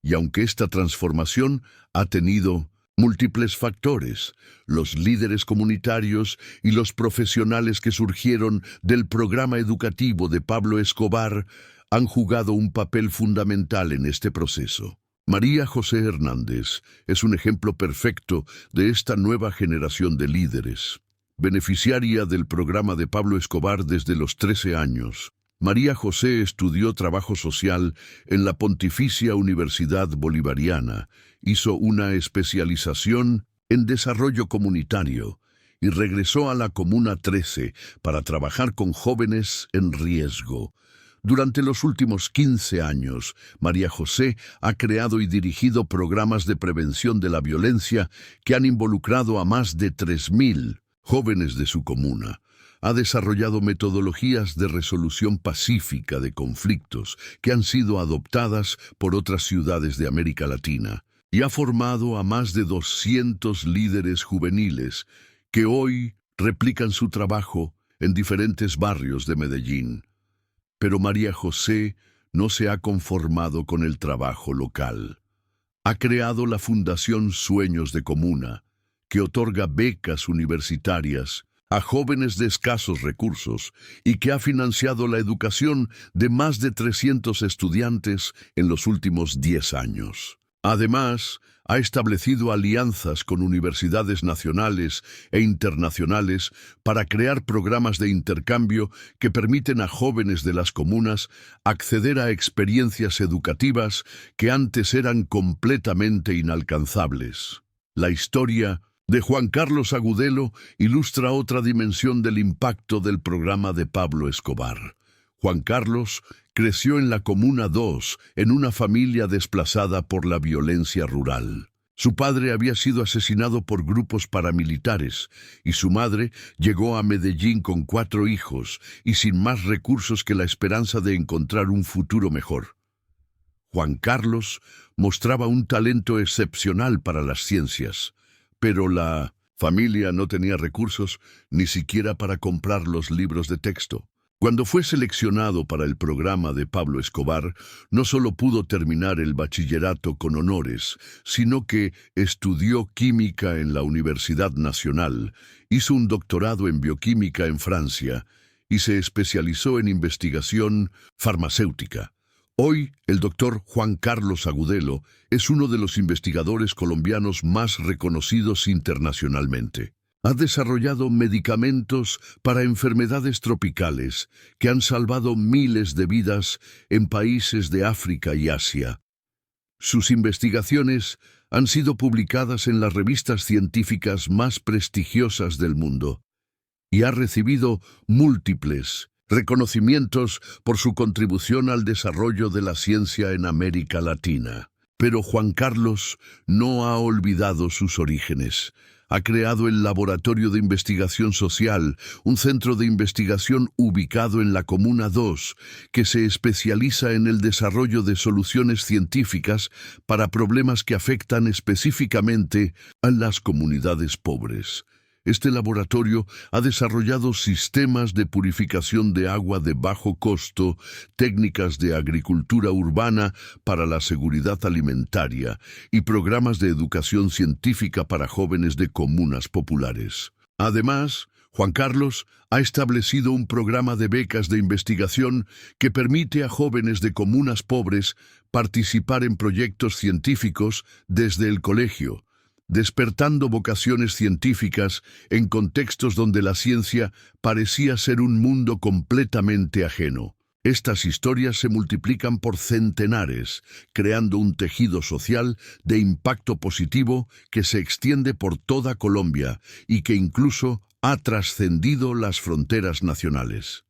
Y aunque esta transformación ha tenido múltiples factores, los líderes comunitarios y los profesionales que surgieron del programa educativo de Pablo Escobar han jugado un papel fundamental en este proceso. María José Hernández es un ejemplo perfecto de esta nueva generación de líderes. Beneficiaria del programa de Pablo Escobar desde los 13 años, María José estudió trabajo social en la Pontificia Universidad Bolivariana, hizo una especialización en desarrollo comunitario y regresó a la Comuna 13 para trabajar con jóvenes en riesgo. Durante los últimos 15 años, María José ha creado y dirigido programas de prevención de la violencia que han involucrado a más de 3.000 jóvenes de su comuna. Ha desarrollado metodologías de resolución pacífica de conflictos que han sido adoptadas por otras ciudades de América Latina y ha formado a más de 200 líderes juveniles que hoy replican su trabajo en diferentes barrios de Medellín. Pero María José no se ha conformado con el trabajo local. Ha creado la Fundación Sueños de Comuna, que otorga becas universitarias a jóvenes de escasos recursos y que ha financiado la educación de más de 300 estudiantes en los últimos 10 años. Además, ha establecido alianzas con universidades nacionales e internacionales para crear programas de intercambio que permiten a jóvenes de las comunas acceder a experiencias educativas que antes eran completamente inalcanzables. La historia de Juan Carlos Agudelo ilustra otra dimensión del impacto del programa de Pablo Escobar. Juan Carlos creció en la Comuna 2, en una familia desplazada por la violencia rural. Su padre había sido asesinado por grupos paramilitares y su madre llegó a Medellín con 4 hijos y sin más recursos que la esperanza de encontrar un futuro mejor. Juan Carlos mostraba un talento excepcional para las ciencias, pero la familia no tenía recursos ni siquiera para comprar los libros de texto. Cuando fue seleccionado para el programa de Pablo Escobar, no solo pudo terminar el bachillerato con honores, sino que estudió química en la Universidad Nacional, hizo un doctorado en bioquímica en Francia y se especializó en investigación farmacéutica. Hoy, el doctor Juan Carlos Agudelo es uno de los investigadores colombianos más reconocidos internacionalmente. Ha desarrollado medicamentos para enfermedades tropicales que han salvado miles de vidas en países de África y Asia. Sus investigaciones han sido publicadas en las revistas científicas más prestigiosas del mundo y ha recibido múltiples reconocimientos por su contribución al desarrollo de la ciencia en América Latina. Pero Juan Carlos no ha olvidado sus orígenes. Ha creado el Laboratorio de Investigación Social, un centro de investigación ubicado en la Comuna 2, que se especializa en el desarrollo de soluciones científicas para problemas que afectan específicamente a las comunidades pobres. Este laboratorio ha desarrollado sistemas de purificación de agua de bajo costo, técnicas de agricultura urbana para la seguridad alimentaria y programas de educación científica para jóvenes de comunas populares. Además, Juan Carlos ha establecido un programa de becas de investigación que permite a jóvenes de comunas pobres participar en proyectos científicos desde el colegio, despertando vocaciones científicas en contextos donde la ciencia parecía ser un mundo completamente ajeno. Estas historias se multiplican por centenares, creando un tejido social de impacto positivo que se extiende por toda Colombia y que incluso ha trascendido las fronteras nacionales.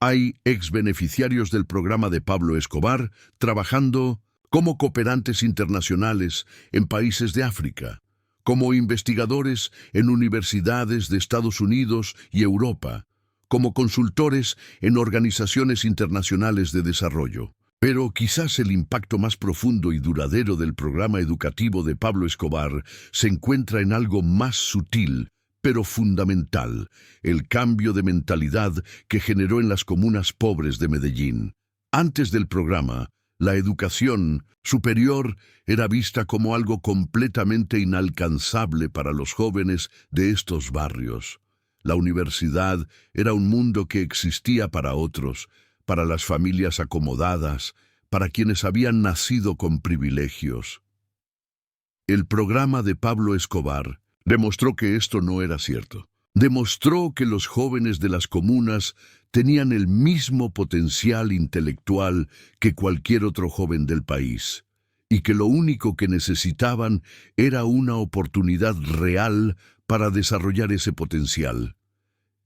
Hay ex-beneficiarios del programa de Pablo Escobar trabajando como cooperantes internacionales en países de África, como investigadores en universidades de Estados Unidos y Europa, como consultores en organizaciones internacionales de desarrollo. Pero quizás el impacto más profundo y duradero del programa educativo de Pablo Escobar se encuentra en algo más sutil, pero fundamental: el cambio de mentalidad que generó en las comunas pobres de Medellín. Antes del programa, la educación superior era vista como algo completamente inalcanzable para los jóvenes de estos barrios. La universidad era un mundo que existía para otros, para las familias acomodadas, para quienes habían nacido con privilegios. El programa de Pablo Escobar demostró que esto no era cierto. Demostró que los jóvenes de las comunas tenían el mismo potencial intelectual que cualquier otro joven del país, y que lo único que necesitaban era una oportunidad real para desarrollar ese potencial.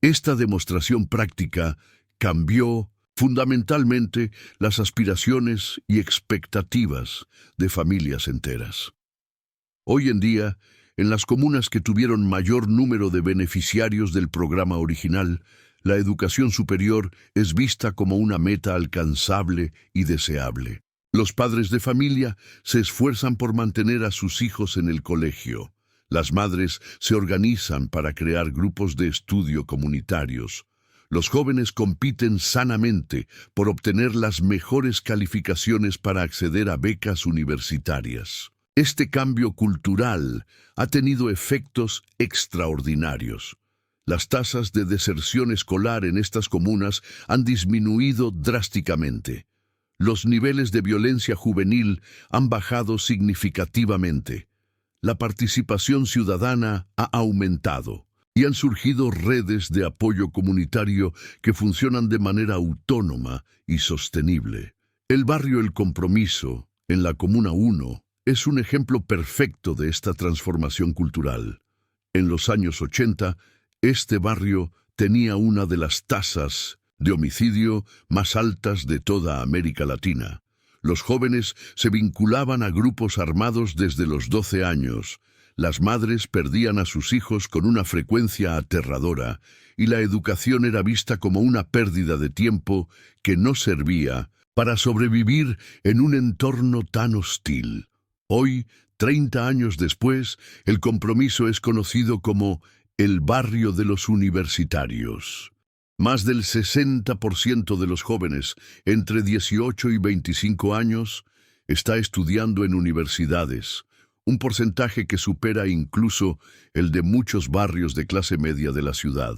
Esta demostración práctica cambió fundamentalmente las aspiraciones y expectativas de familias enteras. Hoy en día, en las comunas que tuvieron mayor número de beneficiarios del programa original, la educación superior es vista como una meta alcanzable y deseable. Los padres de familia se esfuerzan por mantener a sus hijos en el colegio. Las madres se organizan para crear grupos de estudio comunitarios. Los jóvenes compiten sanamente por obtener las mejores calificaciones para acceder a becas universitarias. Este cambio cultural ha tenido efectos extraordinarios. Las tasas de deserción escolar en estas comunas han disminuido drásticamente. Los niveles de violencia juvenil han bajado significativamente. La participación ciudadana ha aumentado y han surgido redes de apoyo comunitario que funcionan de manera autónoma y sostenible. El barrio El Compromiso, en la Comuna 1, es un ejemplo perfecto de esta transformación cultural. En los años 80, este barrio tenía una de las tasas de homicidio más altas de toda América Latina. Los jóvenes se vinculaban a grupos armados desde los 12 años. Las madres perdían a sus hijos con una frecuencia aterradora y la educación era vista como una pérdida de tiempo que no servía para sobrevivir en un entorno tan hostil. Hoy, 30 años después, el Compromiso es conocido como el barrio de los universitarios. Más del 60% de los jóvenes entre 18 y 25 años está estudiando en universidades, un porcentaje que supera incluso el de muchos barrios de clase media de la ciudad.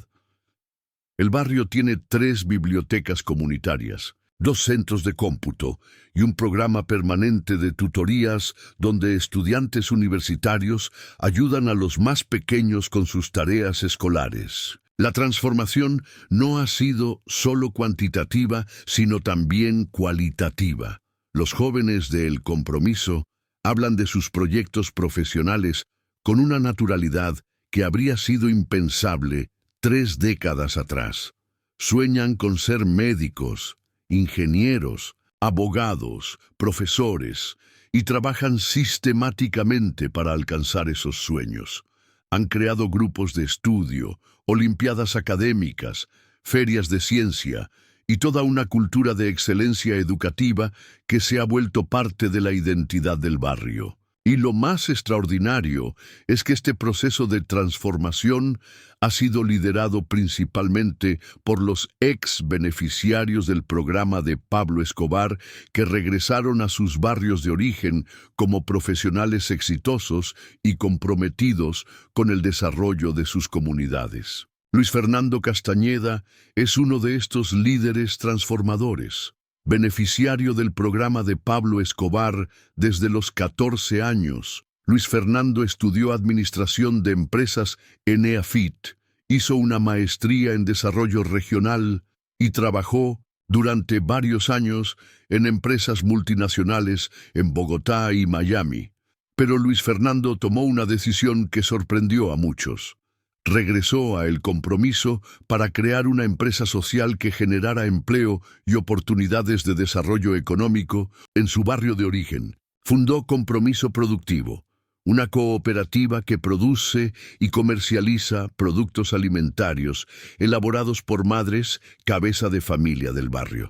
El barrio tiene 3 bibliotecas comunitarias, 2 centros de cómputo y un programa permanente de tutorías donde estudiantes universitarios ayudan a los más pequeños con sus tareas escolares. La transformación no ha sido solo cuantitativa, sino también cualitativa. Los jóvenes de El Compromiso hablan de sus proyectos profesionales con una naturalidad que habría sido impensable 3 décadas atrás. Sueñan con ser médicos, ingenieros, abogados, profesores, y trabajan sistemáticamente para alcanzar esos sueños. Han creado grupos de estudio, olimpiadas académicas, ferias de ciencia y toda una cultura de excelencia educativa que se ha vuelto parte de la identidad del barrio. Y lo más extraordinario es que este proceso de transformación ha sido liderado principalmente por los ex-beneficiarios del programa de Pablo Escobar que regresaron a sus barrios de origen como profesionales exitosos y comprometidos con el desarrollo de sus comunidades. Luis Fernando Castañeda es uno de estos líderes transformadores. Beneficiario del programa de Pablo Escobar desde los 14 años, Luis Fernando estudió Administración de Empresas en EAFIT, hizo una maestría en Desarrollo Regional y trabajó durante varios años en empresas multinacionales en Bogotá y Miami. Pero Luis Fernando tomó una decisión que sorprendió a muchos. Regresó a El Compromiso para crear una empresa social que generara empleo y oportunidades de desarrollo económico en su barrio de origen. Fundó Compromiso Productivo, una cooperativa que produce y comercializa productos alimentarios elaborados por madres, cabeza de familia del barrio.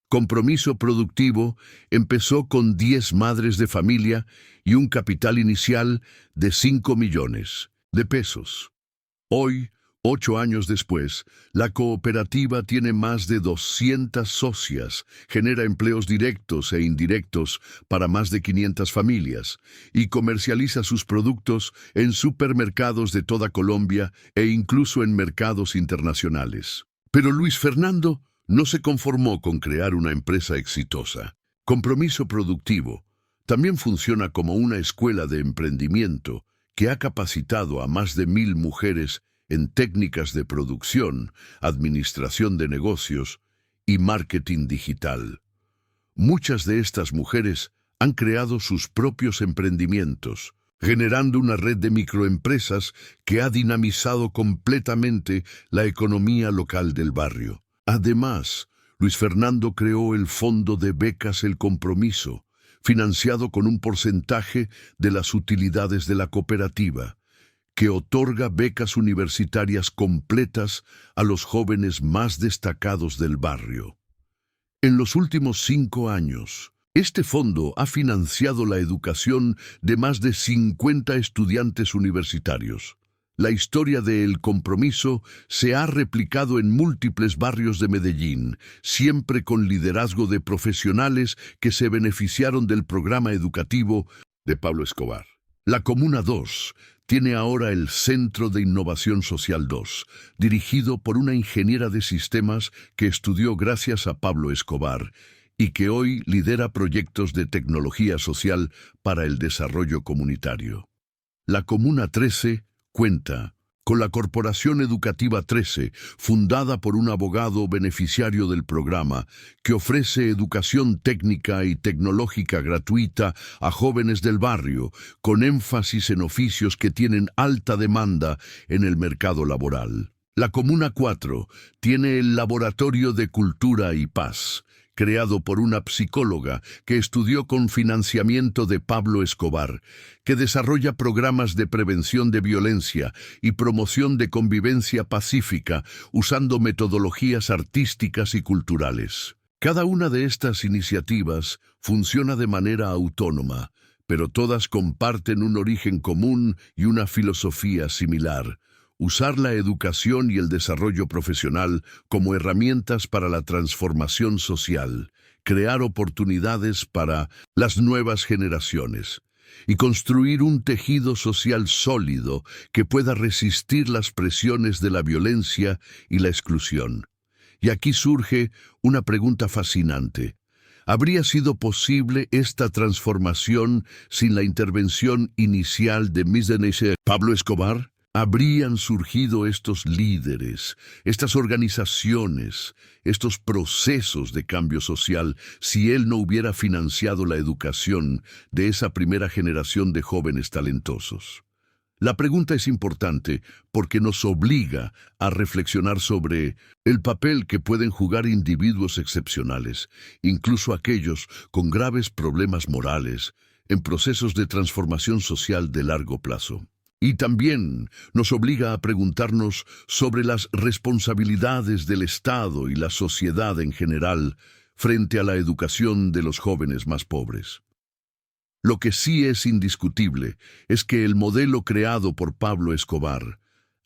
Compromiso Productivo empezó con 10 madres de familia y un capital inicial de 5 millones de pesos. Hoy, 8 años después, la cooperativa tiene más de 200 socias, genera empleos directos e indirectos para más de 500 familias y comercializa sus productos en supermercados de toda Colombia e incluso en mercados internacionales. Pero Luis Fernando no se conformó con crear una empresa exitosa. Compromiso Productivo también funciona como una escuela de emprendimiento que ha capacitado a más de 1000 mujeres en técnicas de producción, administración de negocios y marketing digital. Muchas de estas mujeres han creado sus propios emprendimientos, generando una red de microempresas que ha dinamizado completamente la economía local del barrio. Además, Luis Fernando creó el Fondo de Becas El Compromiso, financiado con un porcentaje de las utilidades de la cooperativa, que otorga becas universitarias completas a los jóvenes más destacados del barrio. En los últimos 5 años, este fondo ha financiado la educación de más de 50 estudiantes universitarios. La historia de El Compromiso se ha replicado en múltiples barrios de Medellín, siempre con liderazgo de profesionales que se beneficiaron del programa educativo de Pablo Escobar. La Comuna 2 tiene ahora el Centro de Innovación Social 2, dirigido por una ingeniera de sistemas que estudió gracias a Pablo Escobar y que hoy lidera proyectos de tecnología social para el desarrollo comunitario. La Comuna 13 cuenta con la Corporación Educativa 13, fundada por un abogado beneficiario del programa, que ofrece educación técnica y tecnológica gratuita a jóvenes del barrio, con énfasis en oficios que tienen alta demanda en el mercado laboral. La Comuna 4 tiene el Laboratorio de Cultura y Paz, creado por una psicóloga que estudió con financiamiento de Pablo Escobar, que desarrolla programas de prevención de violencia y promoción de convivencia pacífica usando metodologías artísticas y culturales. Cada una de estas iniciativas funciona de manera autónoma, pero todas comparten un origen común y una filosofía similar: usar la educación y el desarrollo profesional como herramientas para la transformación social, crear oportunidades para las nuevas generaciones y construir un tejido social sólido que pueda resistir las presiones de la violencia y la exclusión. Y aquí surge una pregunta fascinante. ¿Habría sido posible esta transformación sin la intervención inicial de Pablo Escobar? ¿Habrían surgido estos líderes, estas organizaciones, estos procesos de cambio social si él no hubiera financiado la educación de esa primera generación de jóvenes talentosos? La pregunta es importante porque nos obliga a reflexionar sobre el papel que pueden jugar individuos excepcionales, incluso aquellos con graves problemas morales, en procesos de transformación social de largo plazo. Y también nos obliga a preguntarnos sobre las responsabilidades del Estado y la sociedad en general frente a la educación de los jóvenes más pobres. Lo que sí es indiscutible es que el modelo creado por Pablo Escobar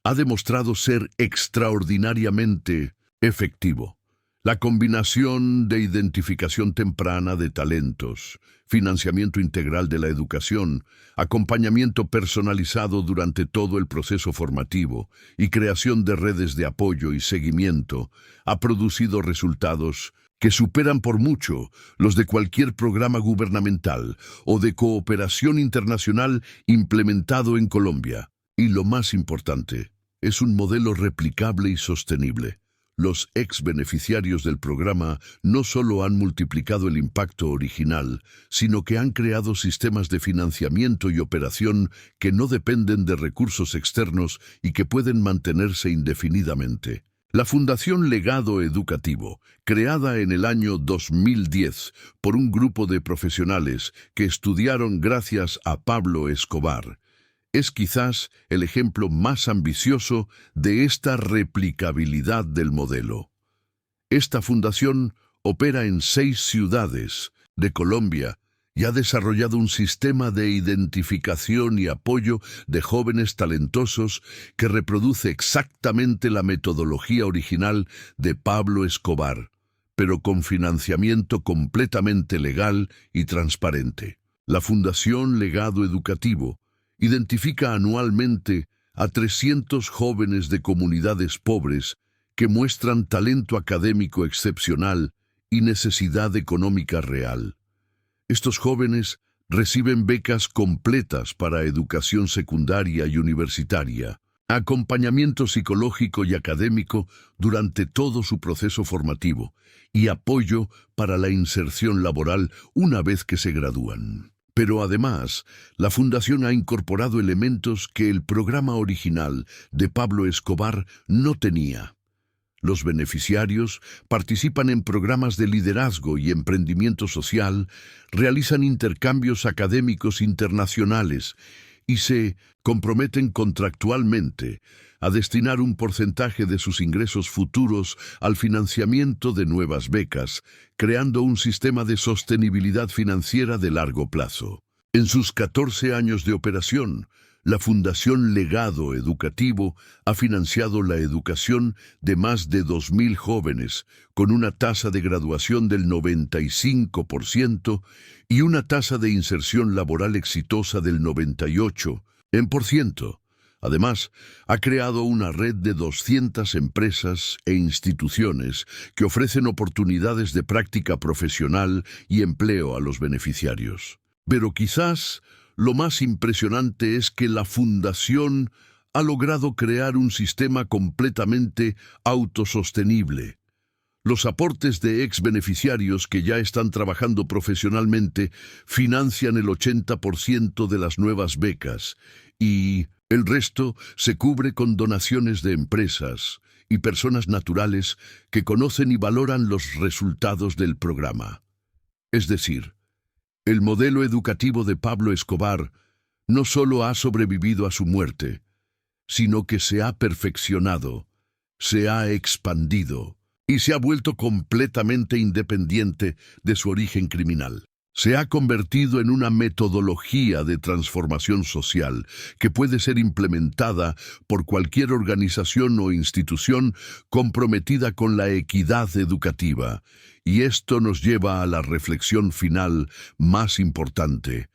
ha demostrado ser extraordinariamente efectivo. La combinación de identificación temprana de talentos, financiamiento integral de la educación, acompañamiento personalizado durante todo el proceso formativo y creación de redes de apoyo y seguimiento ha producido resultados que superan por mucho los de cualquier programa gubernamental o de cooperación internacional implementado en Colombia. Y lo más importante, es un modelo replicable y sostenible. Los ex-beneficiarios del programa no solo han multiplicado el impacto original, sino que han creado sistemas de financiamiento y operación que no dependen de recursos externos y que pueden mantenerse indefinidamente. La Fundación Legado Educativo, creada en el año 2010 por un grupo de profesionales que estudiaron gracias a Pablo Escobar, es quizás el ejemplo más ambicioso de esta replicabilidad del modelo. Esta fundación opera en 6 ciudades de Colombia y ha desarrollado un sistema de identificación y apoyo de jóvenes talentosos que reproduce exactamente la metodología original de Pablo Escobar, pero con financiamiento completamente legal y transparente. La Fundación Legado Educativo identifica anualmente a 300 jóvenes de comunidades pobres que muestran talento académico excepcional y necesidad económica real. Estos jóvenes reciben becas completas para educación secundaria y universitaria, acompañamiento psicológico y académico durante todo su proceso formativo y apoyo para la inserción laboral una vez que se gradúan. Pero además, la Fundación ha incorporado elementos que el programa original de Pablo Escobar no tenía. Los beneficiarios participan en programas de liderazgo y emprendimiento social, realizan intercambios académicos internacionales y se comprometen contractualmente a destinar un porcentaje de sus ingresos futuros al financiamiento de nuevas becas, creando un sistema de sostenibilidad financiera de largo plazo. En sus 14 años de operación, la Fundación Legado Educativo ha financiado la educación de más de 2.000 jóvenes, con una tasa de graduación del 95% y una tasa de inserción laboral exitosa del 98%. Además, ha creado una red de 200 empresas e instituciones que ofrecen oportunidades de práctica profesional y empleo a los beneficiarios. Pero quizás lo más impresionante es que la Fundación ha logrado crear un sistema completamente autosostenible. Los aportes de ex-beneficiarios que ya están trabajando profesionalmente financian el 80% de las nuevas becas y el resto se cubre con donaciones de empresas, y personas naturales que conocen y valoran los resultados del programa. Es decir, el modelo educativo de Pablo Escobar no solo ha sobrevivido a su muerte, sino que se ha perfeccionado, se ha expandido y se ha vuelto completamente independiente de su origen criminal. Se ha convertido en una metodología de transformación social que puede ser implementada por cualquier organización o institución comprometida con la equidad educativa. Y esto nos lleva a la reflexión final más importante.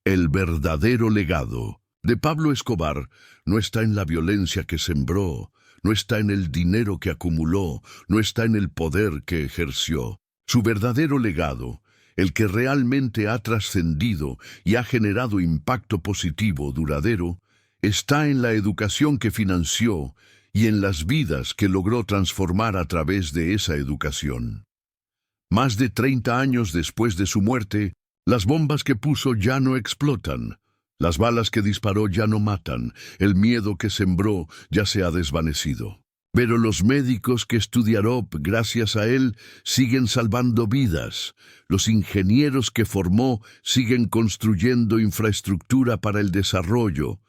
El verdadero legado de Pablo Escobar no está en la violencia que sembró, no está en el dinero que acumuló, no está en el poder que ejerció. Su verdadero legado, el que realmente ha trascendido y ha generado impacto positivo duradero, está en la educación que financió y en las vidas que logró transformar a través de esa educación. Más de 30 años después de su muerte, las bombas que puso ya no explotan, las balas que disparó ya no matan, el miedo que sembró ya se ha desvanecido. Pero los médicos que estudiaron gracias a él siguen salvando vidas. Los ingenieros que formó siguen construyendo infraestructura para el desarrollo.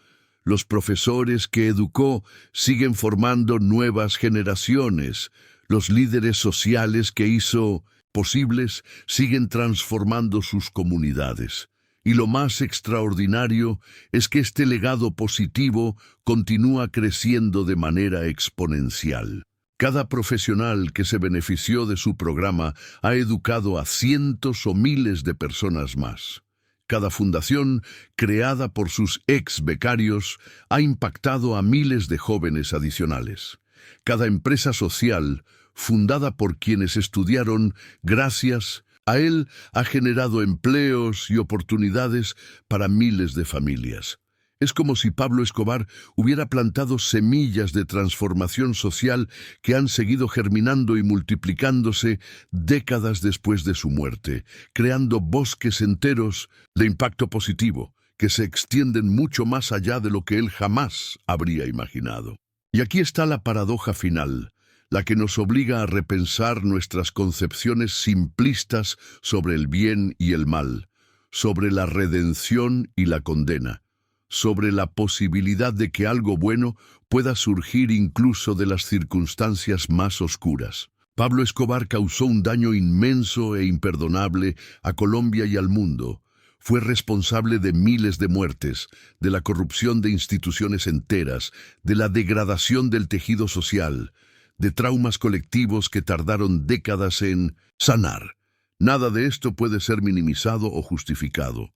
Los profesores que educó siguen formando nuevas generaciones. Los líderes sociales que hizo posibles siguen transformando sus comunidades. Y lo más extraordinario es que este legado positivo continúa creciendo de manera exponencial. Cada profesional que se benefició de su programa ha educado a cientos o miles de personas más. Cada fundación, creada por sus ex-becarios, ha impactado a miles de jóvenes adicionales. Cada empresa social, fundada por quienes estudiaron gracias a él, ha generado empleos y oportunidades para miles de familias. Es como si Pablo Escobar hubiera plantado semillas de transformación social que han seguido germinando y multiplicándose décadas después de su muerte, creando bosques enteros de impacto positivo que se extienden mucho más allá de lo que él jamás habría imaginado. Y aquí está la paradoja final, la que nos obliga a repensar nuestras concepciones simplistas sobre el bien y el mal, sobre la redención y la condena, sobre la posibilidad de que algo bueno pueda surgir incluso de las circunstancias más oscuras. Pablo Escobar causó un daño inmenso e imperdonable a Colombia y al mundo. Fue responsable de miles de muertes, de la corrupción de instituciones enteras, de la degradación del tejido social, de traumas colectivos que tardaron décadas en sanar. Nada de esto puede ser minimizado o justificado.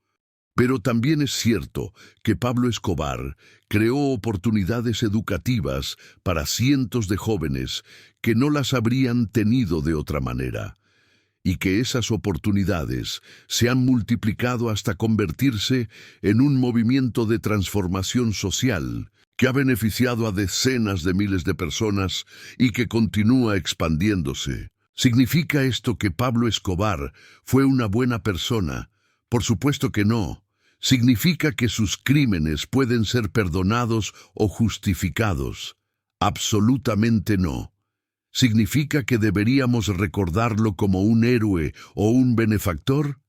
Pero también es cierto que Pablo Escobar creó oportunidades educativas para cientos de jóvenes que no las habrían tenido de otra manera, y que esas oportunidades se han multiplicado hasta convertirse en un movimiento de transformación social que ha beneficiado a decenas de miles de personas y que continúa expandiéndose. ¿Significa esto que Pablo Escobar fue una buena persona? Por supuesto que no. ¿Significa que sus crímenes pueden ser perdonados o justificados? Absolutamente no. ¿Significa que deberíamos recordarlo como un héroe o un benefactor?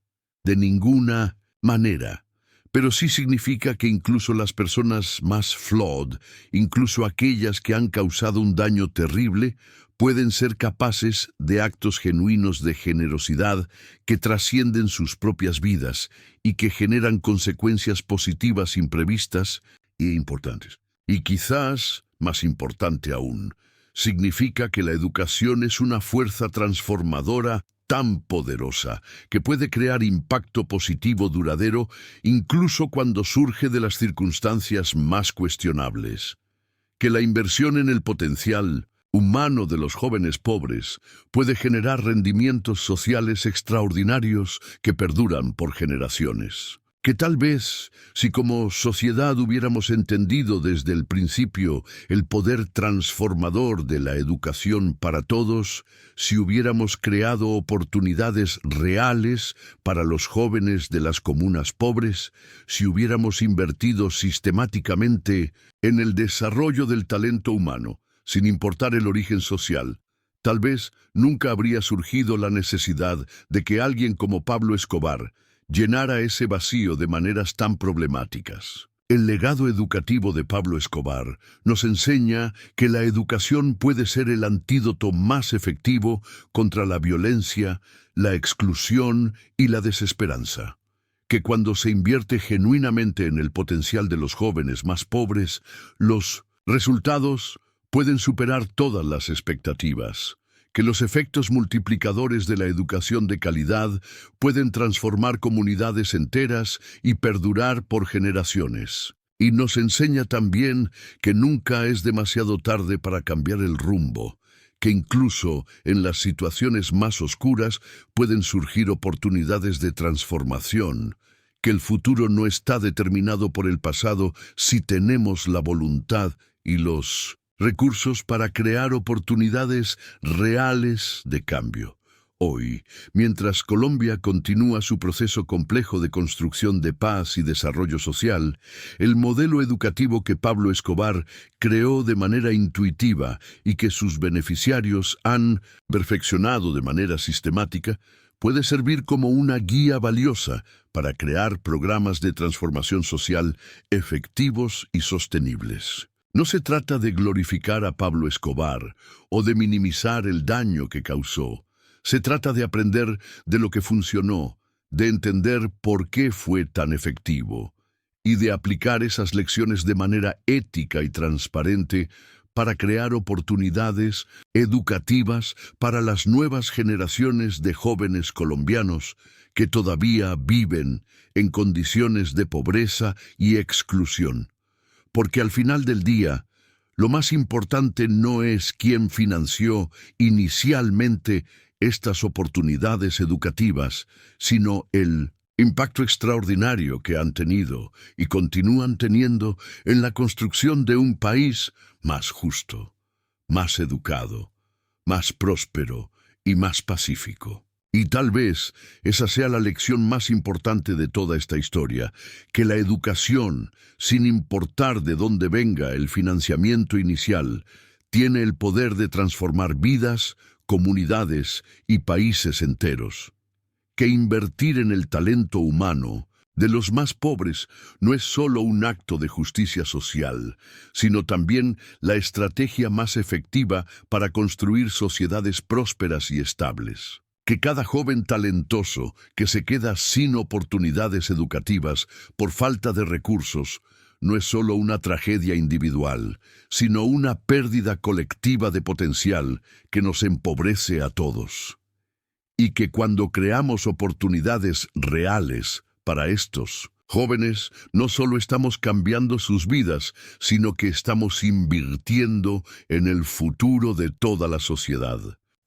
De ninguna manera. Pero sí significa que incluso las personas más flawed, incluso aquellas que han causado un daño terrible, pueden ser capaces de actos genuinos de generosidad que trascienden sus propias vidas y que generan consecuencias positivas imprevistas e importantes. Y quizás, más importante aún, significa que la educación es una fuerza transformadora tan poderosa que puede crear impacto positivo duradero incluso cuando surge de las circunstancias más cuestionables. Que la inversión en el potencial humano de los jóvenes pobres puede generar rendimientos sociales extraordinarios que perduran por generaciones. Que tal vez, si como sociedad hubiéramos entendido desde el principio el poder transformador de la educación para todos, si hubiéramos creado oportunidades reales para los jóvenes de las comunas pobres, si hubiéramos invertido sistemáticamente en el desarrollo del talento humano, sin importar el origen social. Tal vez nunca habría surgido la necesidad de que alguien como Pablo Escobar llenara ese vacío de maneras tan problemáticas. El legado educativo de Pablo Escobar nos enseña que la educación puede ser el antídoto más efectivo contra la violencia, la exclusión y la desesperanza. Que cuando se invierte genuinamente en el potencial de los jóvenes más pobres, los resultados pueden superar todas las expectativas. Que los efectos multiplicadores de la educación de calidad pueden transformar comunidades enteras y perdurar por generaciones. Y nos enseña también que nunca es demasiado tarde para cambiar el rumbo, que incluso en las situaciones más oscuras pueden surgir oportunidades de transformación, que el futuro no está determinado por el pasado si tenemos la voluntad y los recursos para crear oportunidades reales de cambio. Hoy, mientras Colombia continúa su proceso complejo de construcción de paz y desarrollo social, el modelo educativo que Pablo Escobar creó de manera intuitiva y que sus beneficiarios han perfeccionado de manera sistemática, puede servir como una guía valiosa para crear programas de transformación social efectivos y sostenibles. No se trata de glorificar a Pablo Escobar o de minimizar el daño que causó. Se trata de aprender de lo que funcionó, de entender por qué fue tan efectivo y de aplicar esas lecciones de manera ética y transparente para crear oportunidades educativas para las nuevas generaciones de jóvenes colombianos que todavía viven en condiciones de pobreza y exclusión. Porque al final del día, lo más importante no es quién financió inicialmente estas oportunidades educativas, sino el impacto extraordinario que han tenido y continúan teniendo en la construcción de un país más justo, más educado, más próspero y más pacífico. Y tal vez esa sea la lección más importante de toda esta historia, que la educación, sin importar de dónde venga el financiamiento inicial, tiene el poder de transformar vidas, comunidades y países enteros. Que invertir en el talento humano de los más pobres no es solo un acto de justicia social, sino también la estrategia más efectiva para construir sociedades prósperas y estables. Que cada joven talentoso que se queda sin oportunidades educativas por falta de recursos no es solo una tragedia individual, sino una pérdida colectiva de potencial que nos empobrece a todos. Y que cuando creamos oportunidades reales para estos jóvenes, no solo estamos cambiando sus vidas, sino que estamos invirtiendo en el futuro de toda la sociedad.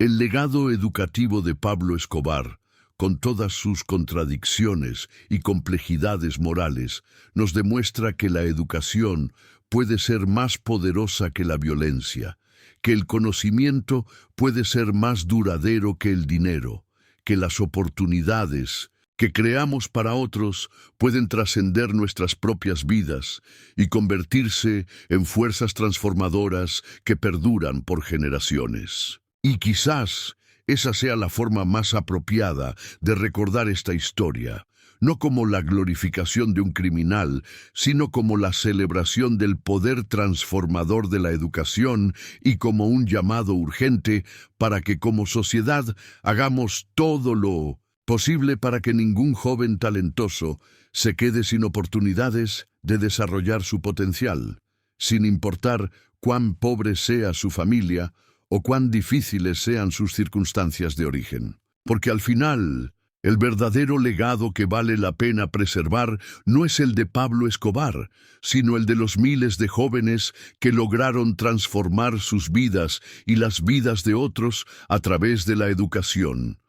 El legado educativo de Pablo Escobar, con todas sus contradicciones y complejidades morales, nos demuestra que la educación puede ser más poderosa que la violencia, que el conocimiento puede ser más duradero que el dinero, que las oportunidades que creamos para otros pueden trascender nuestras propias vidas y convertirse en fuerzas transformadoras que perduran por generaciones. Y quizás esa sea la forma más apropiada de recordar esta historia, no como la glorificación de un criminal, sino como la celebración del poder transformador de la educación y como un llamado urgente para que como sociedad hagamos todo lo posible para que ningún joven talentoso se quede sin oportunidades de desarrollar su potencial, sin importar cuán pobre sea su familia o cuán difíciles sean sus circunstancias de origen. Porque al final, el verdadero legado que vale la pena preservar no es el de Pablo Escobar, sino el de los miles de jóvenes que lograron transformar sus vidas y las vidas de otros a través de la educación.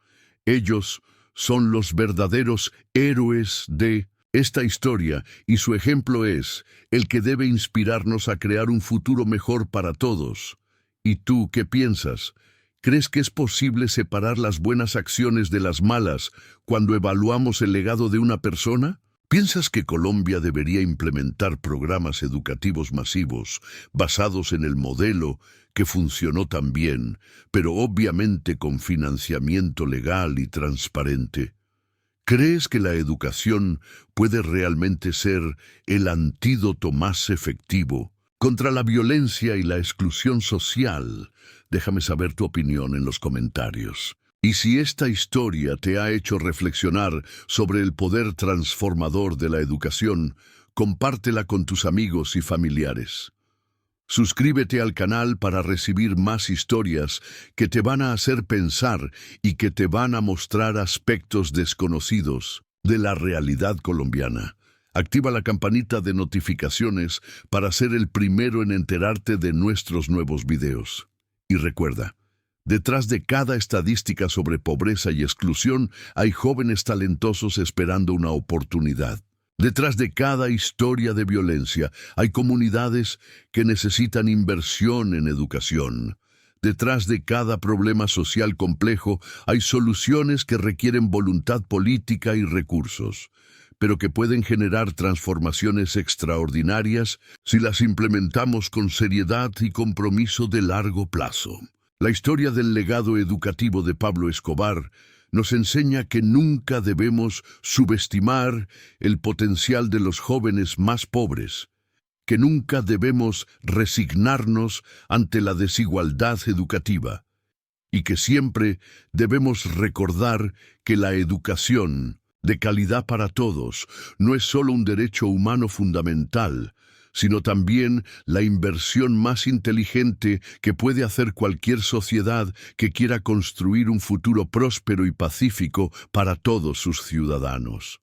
Ellos son los verdaderos héroes de esta historia y su ejemplo es el que debe inspirarnos a crear un futuro mejor para todos. ¿Y tú qué piensas? ¿Crees que es posible separar las buenas acciones de las malas cuando evaluamos el legado de una persona? ¿Piensas que Colombia debería implementar programas educativos masivos basados en el modelo que funcionó tan bien, pero obviamente con financiamiento legal y transparente? ¿Crees que la educación puede realmente ser el antídoto más efectivo contra la violencia y la exclusión social? Déjame saber tu opinión en los comentarios. Y si esta historia te ha hecho reflexionar sobre el poder transformador de la educación, compártela con tus amigos y familiares. Suscríbete al canal para recibir más historias que te van a hacer pensar y que te van a mostrar aspectos desconocidos de la realidad colombiana. Activa la campanita de notificaciones para ser el primero en enterarte de nuestros nuevos videos. Y recuerda, detrás de cada estadística sobre pobreza y exclusión hay jóvenes talentosos esperando una oportunidad. Detrás de cada historia de violencia hay comunidades que necesitan inversión en educación. Detrás de cada problema social complejo hay soluciones que requieren voluntad política y recursos, pero que pueden generar transformaciones extraordinarias si las implementamos con seriedad y compromiso de largo plazo. La historia del legado educativo de Pablo Escobar nos enseña que nunca debemos subestimar el potencial de los jóvenes más pobres, que nunca debemos resignarnos ante la desigualdad educativa y que siempre debemos recordar que la educación de calidad para todos no es solo un derecho humano fundamental, sino también la inversión más inteligente que puede hacer cualquier sociedad que quiera construir un futuro próspero y pacífico para todos sus ciudadanos.